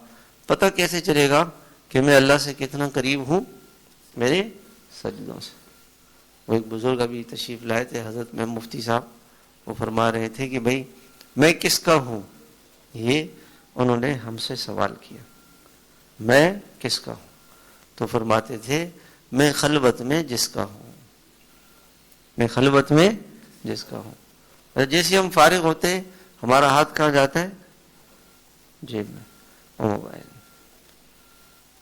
پتہ کیسے چلے گا کہ میں اللہ سے کتنا قریب ہوں؟ میرے سجدوں سے۔ وہ ایک بزرگ ابھی تشریف لائے تھے، حضرت میں مفتی صاحب، وہ فرما رہے تھے کہ بھائی میں کس کا ہوں، یہ انہوں نے ہم سے سوال کیا، میں کس کا ہوں؟ تو فرماتے تھے میں خلوت میں جس کا ہوں، میں خلوت میں جس کا ہوں۔ جیسے ہم فارغ ہوتے ہیں ہمارا ہاتھ کہاں جاتا ہے؟ جیب میں، اور موبائل میں۔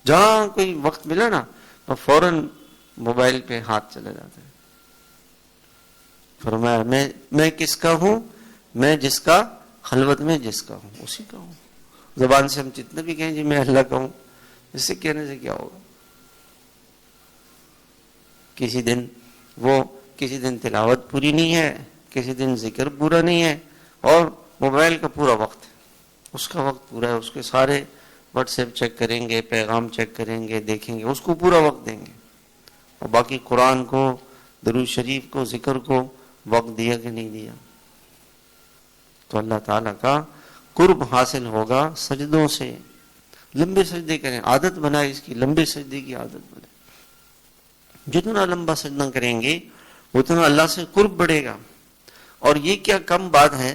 جہاں کوئی وقت ملا نا تو فوراً موبائل پہ ہاتھ چلا جاتا ہے، فرمایا میں کس کا ہوں؟ میں جس کا خلوت میں جس کا ہوں اسی کا ہوں. زبان سے ہم جتنا بھی کہیں جی میں اللہ کا ہوں، اس سے کہنے سے کیا ہوگا؟ کسی دن تلاوت پوری نہیں ہے، کسی دن ذکر پورا نہیں ہے، اور موبائل کا پورا وقت ہے، اس کا وقت پورا ہے، اس کے سارے واٹس ایپ چیک کریں گے، پیغام چیک کریں گے، دیکھیں گے، اس کو پورا وقت دیں گے. اور باقی قرآن کو، درود شریف کو، ذکر کو وقت دیا کہ نہیں دیا؟ تو اللہ تعالیٰ کا قرب حاصل ہوگا سجدوں سے. لمبے سجدے کریں، عادت بنائے اس کی، لمبے سجدے کی عادت بنائے. جتنا لمبا سجدہ کریں گے اتنا اللہ سے قرب بڑھے گا. اور یہ کیا کم بات ہے،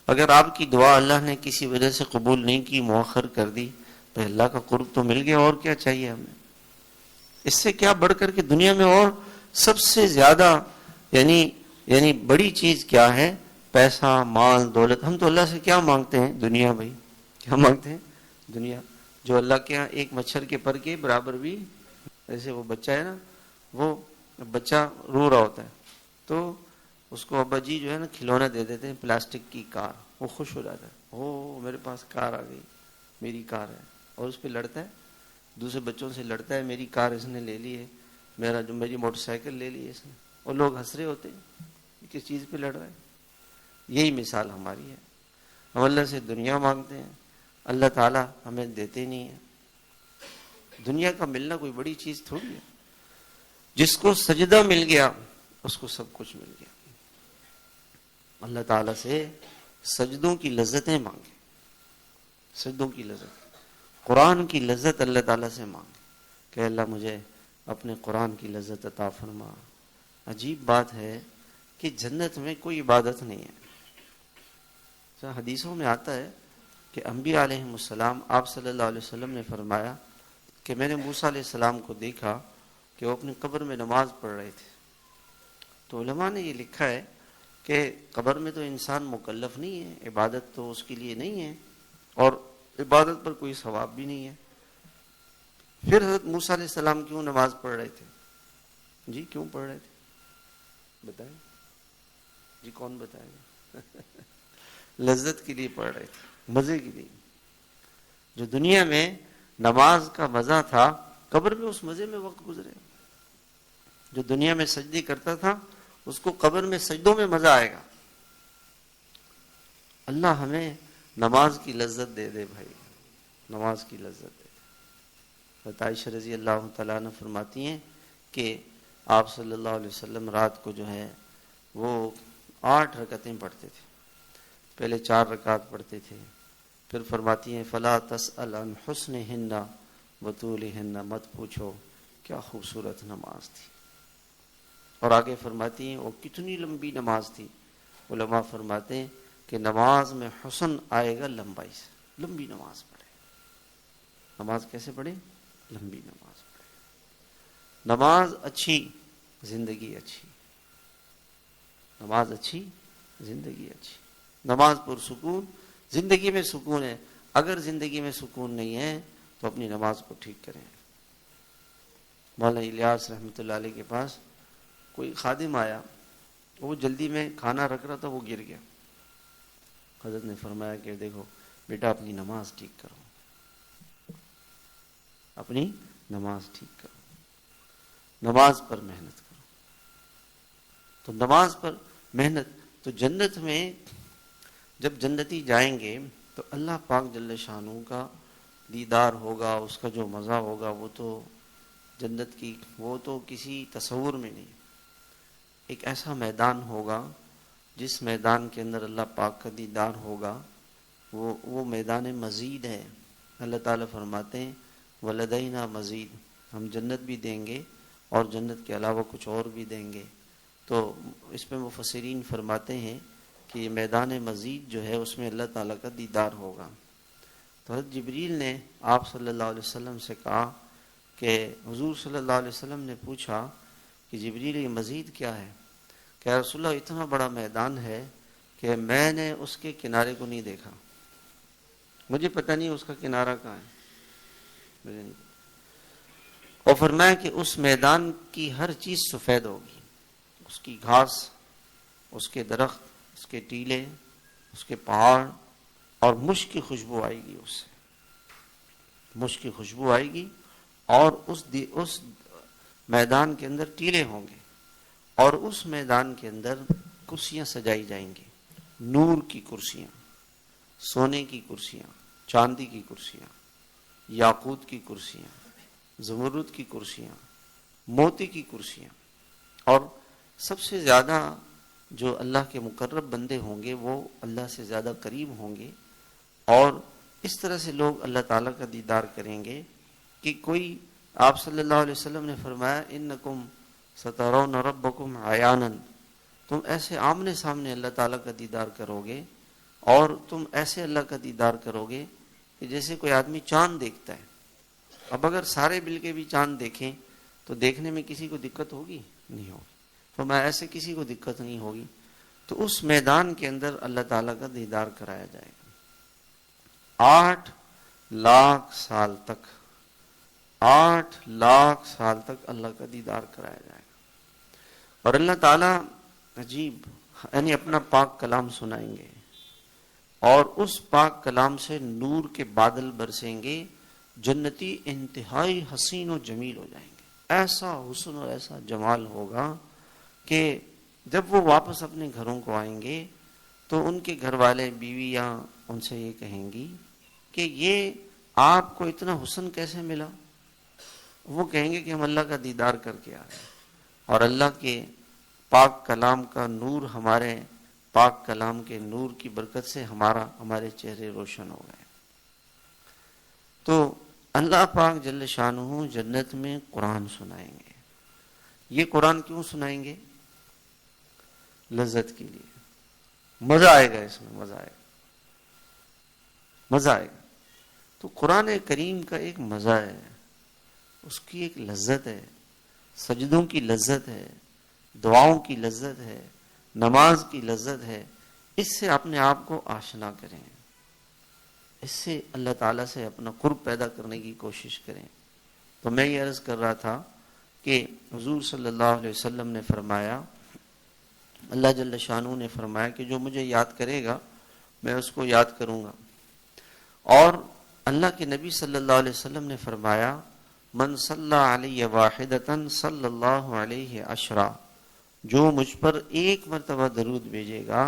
اگر آپ کی دعا اللہ نے کسی وجہ سے قبول نہیں کی، مؤخر کر دی، تو اللہ کا قرب تو مل گیا، اور کیا چاہیے ہمیں؟ اس سے کیا بڑھ کر کے دنیا میں اور سب سے زیادہ یعنی بڑی چیز کیا ہے؟ پیسہ، مال، دولت. ہم تو اللہ سے کیا مانگتے ہیں؟ دنیا. بھائی کیا مانگتے ہیں؟ دنیا. جو اللہ کے ہاں ایک مچھر کے پر کے برابر بھی. جیسے وہ بچہ ہے نا، وہ بچہ رو رہا ہوتا ہے تو اس کو ابا جی جو ہے نا کھلونا دے دیتے ہیں، پلاسٹک کی کار. وہ خوش ہو جاتا ہے، او میرے پاس کار آ گئی، میری کار ہے. اور اس پہ لڑتا ہے، دوسرے بچوں سے لڑتا ہے، میری کار اس نے لے لی ہے، میری موٹر سائیکل لے لی ہے اس نے. اور لوگ ہنس رہے ہوتے ہیں، کس چیز پہ لڑ رہا ہے. یہی مثال ہماری ہے. ہم اللہ سے دنیا مانگتے ہیں، اللہ تعالیٰ ہمیں دیتے نہیں ہیں. دنیا کا ملنا کوئی بڑی چیز تھوڑی ہے. جس کو سجدہ مل گیا اس کو سب کچھ مل گیا. اللہ تعالیٰ سے سجدوں کی لذتیں مانگیں، سجدوں کی لذت، قرآن کی لذت اللہ تعالیٰ سے مانگیں کہ اللہ مجھے اپنے قرآن کی لذت عطا فرما. عجیب بات ہے کہ جنت میں کوئی عبادت نہیں ہے. حدیثوں میں آتا ہے کہ انبیاء علیہ السلام، آپ صلی اللہ علیہ وسلم نے فرمایا کہ میں نے موسیٰ علیہ السلام کو دیکھا کہ وہ اپنی قبر میں نماز پڑھ رہے تھے. تو علماء نے یہ لکھا ہے کہ قبر میں تو انسان مکلف نہیں ہے، عبادت تو اس کے لیے نہیں ہے، اور عبادت پر کوئی ثواب بھی نہیں ہے. پھر حضرت موسیٰ علیہ السلام کیوں نماز پڑھ رہے تھے؟ جی کیوں پڑھ رہے تھے بتائیں؟ جی کون بتائے گا؟ لذت کے لیے پڑھ رہے تھے، مزے کے لیے. جو دنیا میں نماز کا مزہ تھا، قبر میں اس مزے میں وقت گزرے. جو دنیا میں سجدے کرتا تھا اس کو قبر میں سجدوں میں مزہ آئے گا. اللہ ہمیں نماز کی لذت دے دے بھائی، نماز کی لذت دے دے. عائشہ رضی اللہ تعالیٰ عنہ فرماتی ہیں کہ آپ صلی اللہ علیہ وسلم رات کو جو ہے وہ 8 رکعتیں پڑھتے تھے. پہلے 4 رکعت پڑھتے تھے، پھر فرماتی ہیں فلا تسأل عن حسنہن وطولہن، مت پوچھو کیا خوبصورت نماز تھی. اور آگے فرماتی ہیں وہ کتنی لمبی نماز تھی. علماء فرماتے ہیں کہ نماز میں حسن آئے گا لمبائی سے. لمبی نماز پڑھے. نماز کیسے پڑھے؟ لمبی نماز پڑھے. نماز اچھی، زندگی اچھی. نماز اچھی، زندگی اچھی. نماز پر سکون، زندگی میں سکون ہے. اگر زندگی میں سکون نہیں ہے تو اپنی نماز کو ٹھیک کریں. مولانا الیاس رحمۃ اللہ علیہ کے پاس کوئی خادم آیا، وہ جلدی میں کھانا رکھ رہا تھا، وہ گر گیا. حضرت نے فرمایا کہ دیکھو بیٹا اپنی نماز ٹھیک کرو، اپنی نماز ٹھیک کرو، نماز پر محنت کرو. تو نماز پر محنت. تو جنت میں جب جنتی جائیں گے تو اللہ پاک جل شانہ کا دیدار ہوگا، اس کا جو مزہ ہوگا وہ تو جنت کی، وہ تو کسی تصور میں نہیں. ایک ایسا میدان ہوگا جس میدان کے اندر اللہ پاک کا دیدار ہوگا، وہ میدان مزید ہے. اللہ تعالیٰ فرماتے ہیں وَلَدَيْنَا مزید، ہم جنت بھی دیں گے اور جنت کے علاوہ کچھ اور بھی دیں گے. تو اس پہ مفسرین فرماتے ہیں کہ یہ میدان مزید جو ہے اس میں اللہ تعالیٰ کا دیدار ہوگا. تو حضرت جبریل نے آپ صلی اللہ علیہ وسلم سے کہا کہ حضور صلی اللہ علیہ وسلم نے پوچھا کہ جبریل یہ مزید کیا ہے؟ کہ رسول اللہ اتنا بڑا میدان ہے کہ میں نے اس کے کنارے کو نہیں دیکھا، مجھے پتہ نہیں اس کا کنارہ کہاں ہے، مجھے نہیں. اور فرمایا کہ اس میدان کی ہر چیز سفید ہوگی، اس کی گھاس اس کے درخت، اس کے ٹیلے، اس کے پہاڑ، اور مشک کی خوشبو آئے گی، اس سے مشک کی خوشبو آئے گی، اور اس میدان کے اندر ٹیلے ہوں گے، اور اس میدان کے اندر کرسیاں سجائی جائیں گی، نور کی کرسیاں، سونے کی کرسیاں، چاندی کی کرسیاں، یاقوت کی کرسیاں، زمرد کی کرسیاں، موتی کی کرسیاں، اور سب سے زیادہ جو اللہ کے مقرب بندے ہوں گے وہ اللہ سے زیادہ قریب ہوں گے، اور اس طرح سے لوگ اللہ تعالیٰ کا دیدار کریں گے کہ کوئی، آپ صلی اللہ علیہ وسلم نے فرمایا انکم سترون ربکم عیانا، تم ایسے آمنے سامنے اللہ تعالیٰ کا دیدار کرو گے، اور تم ایسے اللہ کا دیدار کرو گے کہ جیسے کوئی آدمی چاند دیکھتا ہے۔ اب اگر سارے مل کے بھی چاند دیکھیں تو دیکھنے میں کسی کو دقت ہوگی؟ نہیں ہوگی۔ فرمایا ایسے کسی کو دقت نہیں ہوگی۔ تو اس میدان کے اندر اللہ تعالیٰ کا دیدار کرایا جائے گا 8 لاکھ سال تک، 8 لاکھ سال تک اللہ کا دیدار کرایا جائے گا، اور اللہ تعالیٰ عجیب یعنی اپنا پاک کلام سنائیں گے، اور اس پاک کلام سے نور کے بادل برسیں گے، جنتی انتہائی حسین و جمیل ہو جائیں گے، ایسا حسن اور ایسا جمال ہوگا کہ جب وہ واپس اپنے گھروں کو آئیں گے تو ان کے گھر والے، بیویاں ان سے یہ کہیں گی کہ یہ آپ کو اتنا حسن کیسے ملا؟ وہ کہیں گے کہ ہم اللہ کا دیدار کر کے آئے، اور اللہ کے پاک کلام کا نور، ہمارے پاک کلام کے نور کی برکت سے ہمارے چہرے روشن ہو گئے۔ تو اللہ پاک جل شانہ جنت میں قرآن سنائیں گے۔ یہ قرآن کیوں سنائیں گے؟ لذت کے لیے، مزہ آئے گا، اس میں مزہ آئے گا، مزہ آئے گا۔ تو قرآن کریم کا ایک مزہ ہے، اس کی ایک لذت ہے، سجدوں کی لذت ہے، دعاؤں کی لذت ہے، نماز کی لذت ہے۔ اس سے اپنے آپ کو آشنا کریں، اس سے اللہ تعالیٰ سے اپنا قرب پیدا کرنے کی کوشش کریں۔ تو میں یہ عرض کر رہا تھا کہ حضور صلی اللہ علیہ وسلم نے فرمایا، اللہ جل شانہ نے فرمایا کہ جو مجھے یاد کرے گا میں اس کو یاد کروں گا، اور اللہ کے نبی صلی اللہ علیہ وسلم نے فرمایا من صلی علیہ واحدۃ صلی اللہ علیہ عشرہ، جو مجھ پر ایک مرتبہ درود بھیجے گا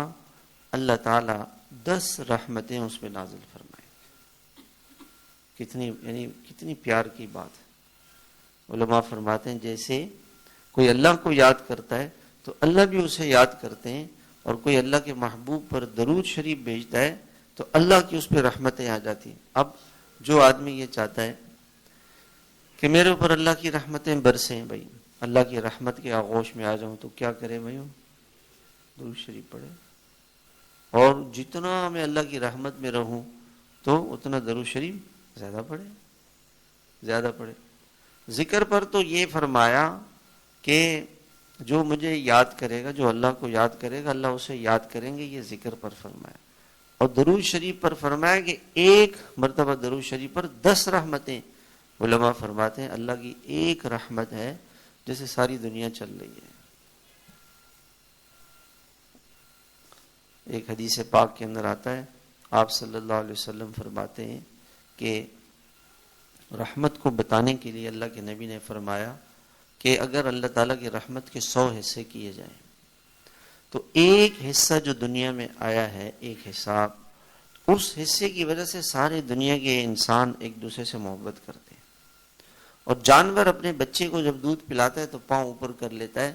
اللہ تعالیٰ 10 رحمتیں اس پہ نازل فرمائے۔ کتنی پیار کی بات ہے۔ علماء فرماتے ہیں جیسے کوئی اللہ کو یاد کرتا ہے تو اللہ بھی اسے یاد کرتے ہیں، اور کوئی اللہ کے محبوب پر درود شریف بھیجتا ہے تو اللہ کی اس پہ رحمتیں آ جاتی ہیں۔ اب جو آدمی یہ چاہتا ہے کہ میرے اوپر اللہ کی رحمتیں برسیں، بھائی اللہ کی رحمت کے آغوش میں آ جاؤں، تو کیا کرے بھائی؟ درود شریف پڑھے، اور جتنا میں اللہ کی رحمت میں رہوں تو اتنا درود شریف زیادہ پڑھے۔ ذکر پر تو یہ فرمایا کہ جو مجھے یاد کرے گا، جو اللہ کو یاد کرے گا اللہ اسے یاد کریں گے، یہ ذکر پر فرمایا۔ اور درود شریف پر فرمایا کہ ایک مرتبہ درود شریف پر 10 رحمتیں۔ علماء فرماتے ہیں اللہ کی ایک رحمت ہے جیسے ساری دنیا چل رہی ہے۔ ایک حدیث پاک کے اندر آتا ہے، آپ صلی اللہ علیہ وسلم فرماتے ہیں کہ رحمت کو بتانے کے لیے اللہ کے نبی نے فرمایا کہ اگر اللہ تعالیٰ کی رحمت کے 100 حصے کیے جائیں تو ایک حصہ جو دنیا میں آیا ہے، ایک حصہ، اس حصے کی وجہ سے سارے دنیا کے انسان ایک دوسرے سے محبت کرتے ہیں۔ اور جانور اپنے بچے کو جب دودھ پلاتا ہے تو پاؤں اوپر کر لیتا ہے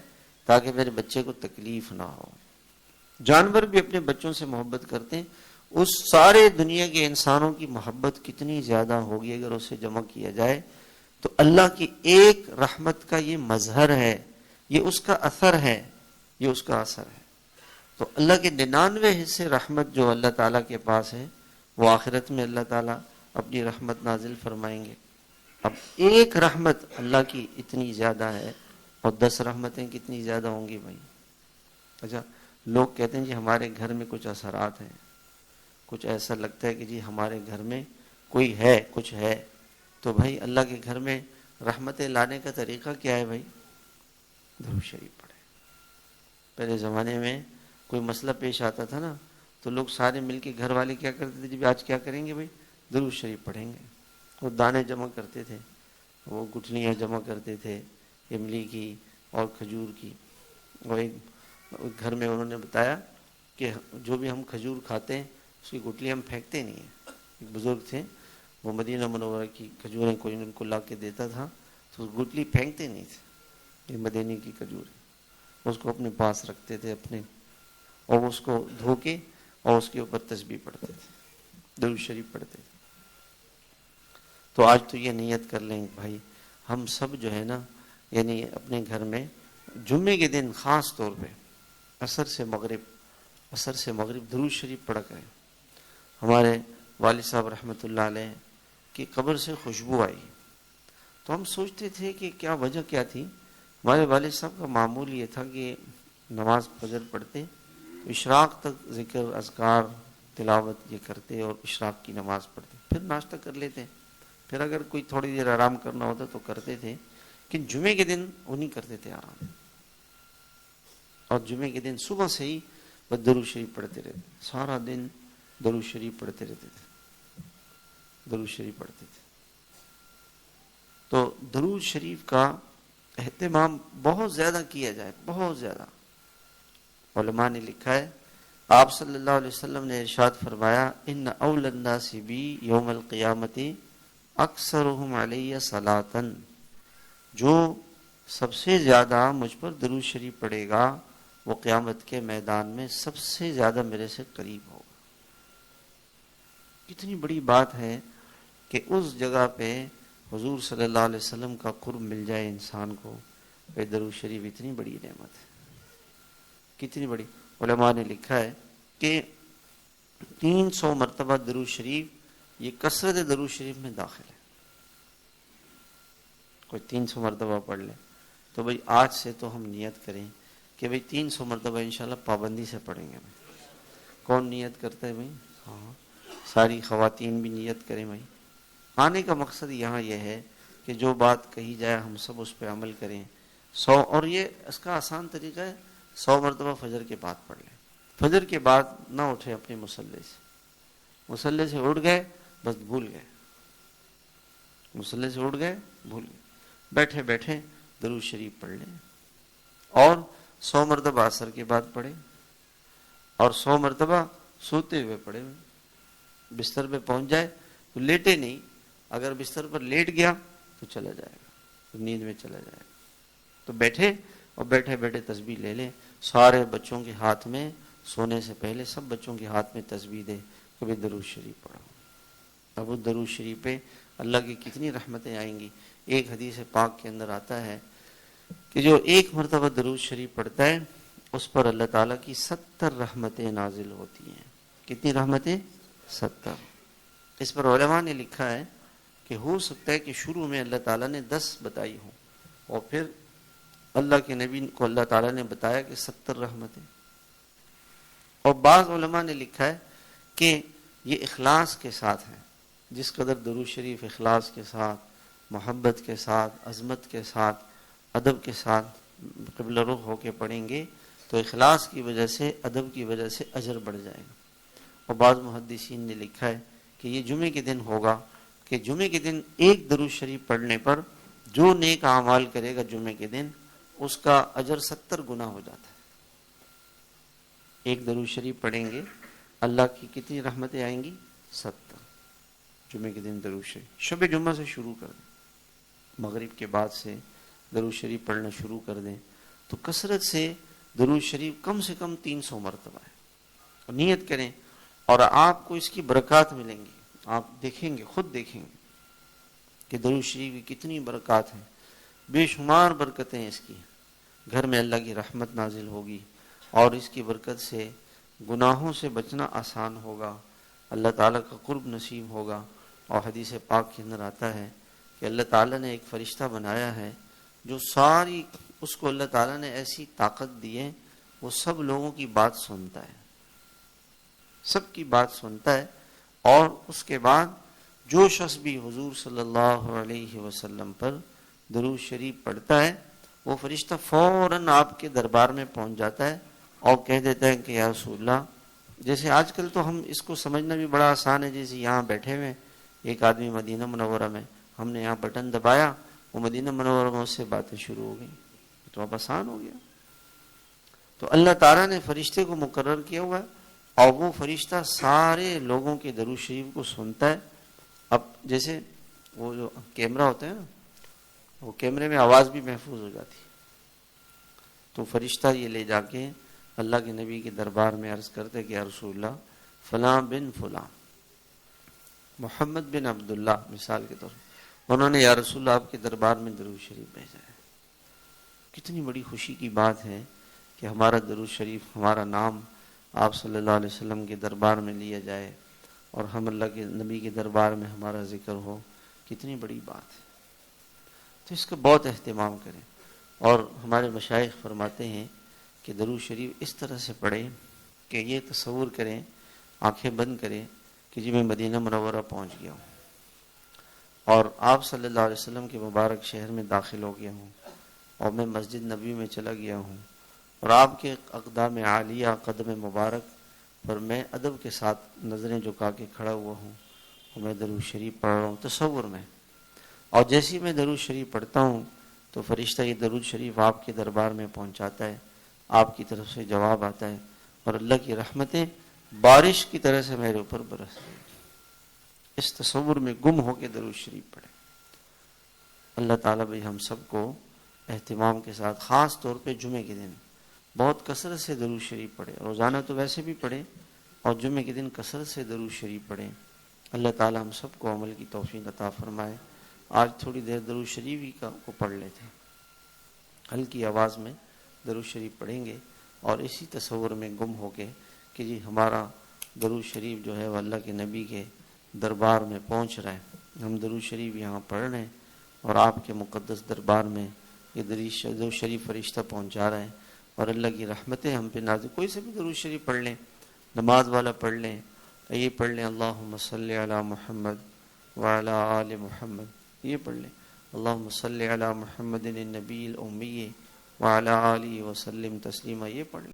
تاکہ میرے بچے کو تکلیف نہ ہو۔ جانور بھی اپنے بچوں سے محبت کرتے ہیں۔ اس سارے دنیا کے انسانوں کی محبت کتنی زیادہ ہوگی اگر اسے جمع کیا جائے، تو اللہ کی ایک رحمت کا یہ مظہر ہے، یہ اس کا اثر ہے، یہ اس کا اثر ہے۔ تو اللہ کے 99 حصے رحمت جو اللہ تعالیٰ کے پاس ہے، وہ آخرت میں اللہ تعالیٰ اپنی رحمت نازل فرمائیں گے۔ اب ایک رحمت اللہ کی اتنی زیادہ ہے، اور 10 رحمتیں کتنی زیادہ ہوں گی بھائی؟ اچھا، لوگ کہتے ہیں جی ہمارے گھر میں کچھ اثرات ہیں، کچھ ایسا لگتا ہے کہ جی ہمارے گھر میں کوئی ہے، کچھ ہے، تو بھائی اللہ کے گھر میں رحمتیں لانے کا طریقہ کیا ہے بھائی؟ درود شریف پڑھے۔ پہلے زمانے میں کوئی مسئلہ پیش آتا تھا نا تو لوگ سارے مل کے گھر والے کیا کرتے تھے، جب آج کیا کریں گے بھائی، درود شریف پڑھیں گے. وہ دانے جمع کرتے تھے، وہ گٹھلیاں جمع کرتے تھے املی کی اور کھجور کی. اور ایک گھر میں انہوں نے بتایا کہ جو بھی ہم کھجور کھاتے ہیں اس کی گٹلی ہم پھینکتے نہیں ہیں. ایک بزرگ تھے، وہ مدینہ منورہ کی کھجوریں کوئی ان کو لا کے دیتا تھا تو اس گٹلی پھینکتے نہیں تھے. یہ مدینے کی کھجور ہے، اس کو اپنے پاس رکھتے تھے اپنے، اور اس کو دھو کے اور اس کے اوپر تسبیح پڑھتے تھے، درود شریف پڑھتے تھے. تو آج تو یہ نیت کر لیں بھائی، ہم سب جو ہے نا یعنی اپنے گھر میں جمعے کے دن خاص طور پہ عصر سے مغرب درود شریف پڑھا کریں. ہمارے والد صاحب رحمۃ اللہ علیہ کی قبر سے خوشبو آئی تو ہم سوچتے تھے کہ کیا وجہ کیا تھی. ہمارے والد صاحب کا معمول یہ تھا کہ نماز فجر پڑھتے، اشراق تک ذکر اذکار تلاوت یہ کرتے اور اشراق کی نماز پڑھتے، پھر ناشتہ کر لیتے، پھر اگر کوئی تھوڑی دیر آرام کرنا ہوتا تو کرتے تھے. کہ جمعے کے دن وہ نہیں کرتے تھے آرام، اور جمعے کے دن صبح سے ہی بس درود شریف پڑھتے رہتے، سارا دن درود شریف پڑھتے رہتے تھے، درود شریف پڑھتے تھے. تو درود شریف کا اہتمام بہت زیادہ کیا جائے، بہت زیادہ. علماء نے لکھا ہے، آپ صلی اللہ علیہ وسلم نے ارشاد فرمایا، ان اول الناس بی یوم القیامت اکثرهم علی صلاۃ، جو سب سے زیادہ مجھ پر درود شریف پڑھے گا وہ قیامت کے میدان میں سب سے زیادہ میرے سے قریب ہوگا. کتنی بڑی بات ہے کہ اس جگہ پہ حضور صلی اللہ علیہ وسلم کا قرب مل جائے انسان کو. بے درود شریف اتنی بڑی نعمت ہے، کتنی بڑی. علماء نے لکھا ہے کہ 300 مرتبہ درود شریف یہ کثرت درود شریف میں داخل ہے. کوئی 300 مرتبہ پڑھ لے تو بھئی آج سے تو ہم نیت کریں کہ بھئی 300 مرتبہ انشاءاللہ پابندی سے پڑھیں گے. کون نیت کرتا ہے بھئی؟ ہاں، ساری خواتین بھی نیت کریں بھئی. آنے کا مقصد یہاں یہ ہے کہ جو بات کہی جائے ہم سب اس پہ عمل کریں. 100، اور یہ اس کا آسان طریقہ ہے، 100 مرتبہ فجر کے بعد پڑھ لیں. فجر کے بعد نہ اٹھے اپنے مصلے سے اٹھ گئے بس بھول گئے، مصلے سے اٹھ گئے بھول گئے، بیٹھے بیٹھے درود شریف پڑھ لیں. اور 100 مرتبہ عصر کے بعد پڑھیں، اور 100 مرتبہ سوتے ہوئے پڑھیں. بستر پہ پہنچ جائے تو لیٹے نہیں، اگر بستر پر لیٹ گیا تو چلا جائے گا، تو نیند میں چلا جائے گا. تو بیٹھے اور بیٹھے بیٹھے تسبیح لے لیں. سارے بچوں کے ہاتھ میں سونے سے پہلے سب بچوں کے ہاتھ میں تسبیح دے، کبھی درود شریف پڑھو. اب اس درود شریف پہ اللہ کی کتنی رحمتیں آئیں گی. ایک حدیث پاک کے اندر آتا ہے کہ جو ایک مرتبہ درود شریف پڑھتا ہے اس پر اللہ تعالیٰ کی 70 رحمتیں نازل ہوتی ہیں. کتنی رحمتیں؟ 70. اس پر علماء نے لکھا ہے کہ ہو سکتا ہے کہ شروع میں اللہ تعالیٰ نے 10 بتائی ہوں اور پھر اللہ کے نبی کو اللہ تعالیٰ نے بتایا کہ 70 رحمتیں. اور بعض علماء نے لکھا ہے کہ یہ اخلاص کے ساتھ ہے. جس قدر درود شریف اخلاص کے ساتھ، محبت کے ساتھ، عظمت کے ساتھ، ادب کے ساتھ قبلہ رخ ہو کے پڑھیں گے تو اخلاص کی وجہ سے، ادب کی وجہ سے اجر بڑھ جائے گا. اور بعض محدثین نے لکھا ہے کہ یہ جمعے کے دن ہوگا کہ جمعے کے دن ایک درود شریف پڑھنے پر جو نیک اعمال کرے گا جمعے کے دن اس کا اجر 70 گنا ہو جاتا ہے. ایک درود شریف پڑھیں گے اللہ کی کتنی رحمتیں آئیں گی؟ 70. جمعے کے دن درود شریف شب جمعہ سے شروع کر دیں، مغرب کے بعد سے درود شریف پڑھنا شروع کر دیں تو کثرت سے درود شریف کم سے کم 300 مرتبہ ہے. اور نیت کریں اور آپ کو اس کی برکات ملیں گی. آپ دیکھیں گے، خود دیکھیں گے کہ درود شریف کی کتنی برکات ہیں، بے شمار برکتیں ہیں اس کی. گھر میں اللہ کی رحمت نازل ہوگی اور اس کی برکت سے گناہوں سے بچنا آسان ہوگا، اللہ تعالیٰ کا قرب نصیب ہوگا. اور حدیث پاک کے اندر آتا ہے کہ اللہ تعالیٰ نے ایک فرشتہ بنایا ہے جو ساری، اس کو اللہ تعالیٰ نے ایسی طاقت دی ہے وہ سب لوگوں کی بات سنتا ہے، سب کی بات سنتا ہے. اور اس کے بعد جو شخص بھی حضور صلی اللہ علیہ وسلم پر درود شریف پڑھتا ہے وہ فرشتہ فوراً آپ کے دربار میں پہنچ جاتا ہے اور کہہ دیتے ہیں کہ یا رسول اللہ، جیسے آج کل تو ہم اس کو سمجھنا بھی بڑا آسان ہے، جیسے یہاں بیٹھے ہوئے ایک آدمی مدینہ منورہ میں، ہم نے یہاں بٹن دبایا، وہ مدینہ منورہ میں اس سے باتیں شروع ہو گئیں، تو اب آسان ہو گیا۔ تو اللہ تعالیٰ نے فرشتے کو مقرر کیا ہوا ہے، اور وہ فرشتہ سارے لوگوں کے درود شریف کو سنتا ہے۔ اب جیسے وہ جو کیمرہ ہوتا ہے نا، وہ کیمرے میں آواز بھی محفوظ ہو جاتی ہے، تو فرشتہ یہ لے جا کے اللہ کے نبی کے دربار میں عرض کرتے کہ یا رسول اللہ فلاں بن فلاں محمد بن عبداللہ مثال کے طور پر، انہوں نے یا رسول اللہ آپ کے دربار میں درود شریف بھیجا ہے۔ کتنی بڑی خوشی کی بات ہے کہ ہمارا درود شریف، ہمارا نام آپ صلی اللہ علیہ وسلم کے دربار میں لیا جائے اور ہم اللہ کے نبی کے دربار میں ہمارا ذکر ہو، کتنی بڑی بات ہے۔ تو اس کا بہت اہتمام کریں، اور ہمارے مشائخ فرماتے ہیں کہ درود شریف اس طرح سے پڑھیں کہ یہ تصور کریں، آنکھیں بند کریں کہ جی میں مدینہ منورہ پہنچ گیا ہوں، اور آپ صلی اللہ علیہ وسلم کے مبارک شہر میں داخل ہو گیا ہوں، اور میں مسجد نبی میں چلا گیا ہوں، اور آپ کے اقدام عالیہ قدم مبارک پر میں ادب کے ساتھ نظریں جھکا کے کھڑا ہوا ہوں، اور میں درود شریف پڑھ رہا ہوں تصور میں، اور جیسے ہی میں درود شریف پڑھتا ہوں تو فرشتہ یہ درود شریف آپ کے دربار میں پہنچاتا ہے، آپ کی طرف سے جواب آتا ہے، اور اللہ کی رحمتیں بارش کی طرح سے میرے اوپر برس رہی ہیں۔ اس تصور میں گم ہو کے درود شریف پڑھیں۔ اللہ تعالیٰ بھی ہم سب کو اہتمام کے ساتھ، خاص طور پہ جمعے کے دن بہت کثرت سے درود شریف پڑھیں، روزانہ تو ویسے بھی پڑھیں، اور جمعے کے دن کثرت سے درود شریف پڑھیں۔ اللہ تعالیٰ ہم سب کو عمل کی توفیق عطا فرمائے۔ آج تھوڑی دیر درود شریف ہی کو پڑھ لیتے ہیں، ہلکی آواز میں درود شریف پڑھیں گے، اور اسی تصور میں گم ہو کے کہ جی ہمارا درود شریف جو ہے وہ اللہ کے نبی کے دربار میں پہنچ رہا ہے، ہم درود شریف یہاں پڑھ رہے ہیں، اور آپ کے مقدس دربار میں یہ درود شریف فرشتہ پہنچا رہے ہیں، اور اللہ کی رحمتیں ہم پہ نازل۔ کوئی سے بھی درود شریف پڑھ لیں، نماز والا پڑھ لیں، یہ پڑھ لیں اللہم صلی علی محمد وعلی آل محمد، یہ پڑھ لیں اللہم صلی علی محمد النبی الامی وعلی آلہ وسلم تسلیما، یہ پڑھ لیں۔